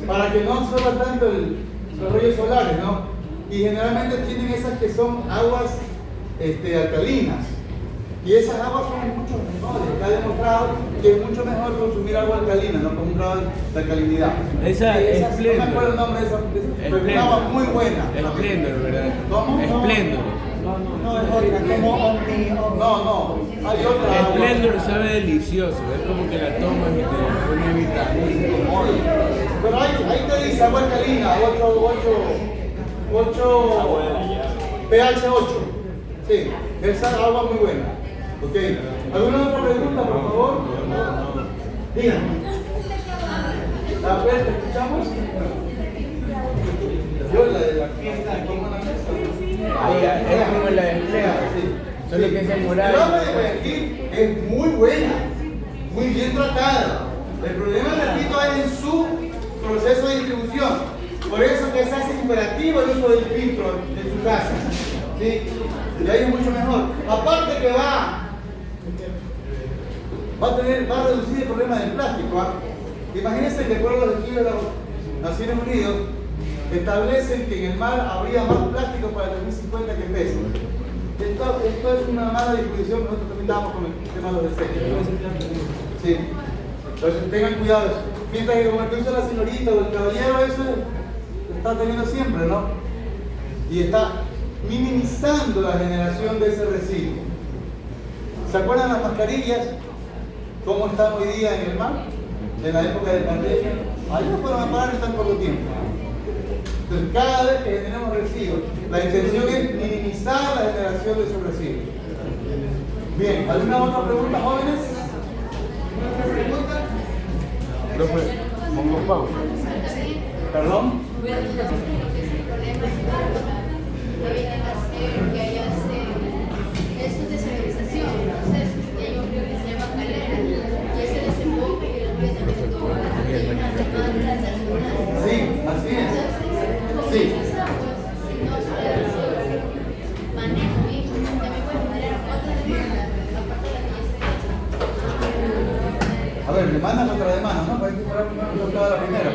para que no absorba tanto los rayos solares, ¿no? Y generalmente tienen esas que son aguas alcalinas. Y esas aguas son mucho mejores. Está demostrado que es mucho mejor consumir agua alcalina, no con un grado de alcalinidad. Esa es no me acuerdo el nombre de esa, pero es una agua muy buena. Splendor, ¿verdad? ¿Cómo? Splendor. No, es otra, como Omni. No, hay otra agua. Splendor sabe delicioso, es como que la tomas y te pone vitamina. Pero ahí te dice agua alcalina, 8 pH 8. Sí, esa agua muy buena. Ok. ¿Alguna otra pregunta, por favor? Díganme. A ver, ¿te escuchamos? Yo la de la fiesta aquí en la mesa. Es como la de empleo, solo que es El moral. agua de Guayaquil es muy buena, muy bien tratada. El problema, repito, es en su proceso de distribución. Por eso que se hace imperativo el uso del filtro en su casa. ¿Sí? Y ahí es mucho mejor. Aparte que va a reducir el problema del plástico. Imagínense que de acuerdo a los estudios de las Naciones Unidas establecen que en el mar habría más plástico para el 2050 que peces. Esto es una mala disposición. Nosotros también damos con el tema de los desechos. Sí. Entonces tengan cuidado. Mientras que como el que usa la señorita o el caballero, eso está teniendo siempre, ¿no? Y está minimizando la generación de ese residuo. ¿Se acuerdan las mascarillas? ¿Cómo están hoy día en el mar? En la época de pandemia. Ahí no fueron a parar en tan poco tiempo. Entonces, cada vez que generamos residuos, la intención es minimizar la generación de esos residuos. Bien, ¿alguna otra pregunta, jóvenes? ¿Otra pregunta? Profe, pongo pausa. ¿Perdón? Eso de civilización, procesos que hay un río que se llama Calera, y ese desemboca y el río también toma una demanda nacional. Sí, así es. Entonces, Sí. esas aguas, si no se le hace manejo bien, también puede generar otra demanda, aparte de la que ya se ha hecho. A ver, demanda contra demanda, ¿no? Para que fuera la primera.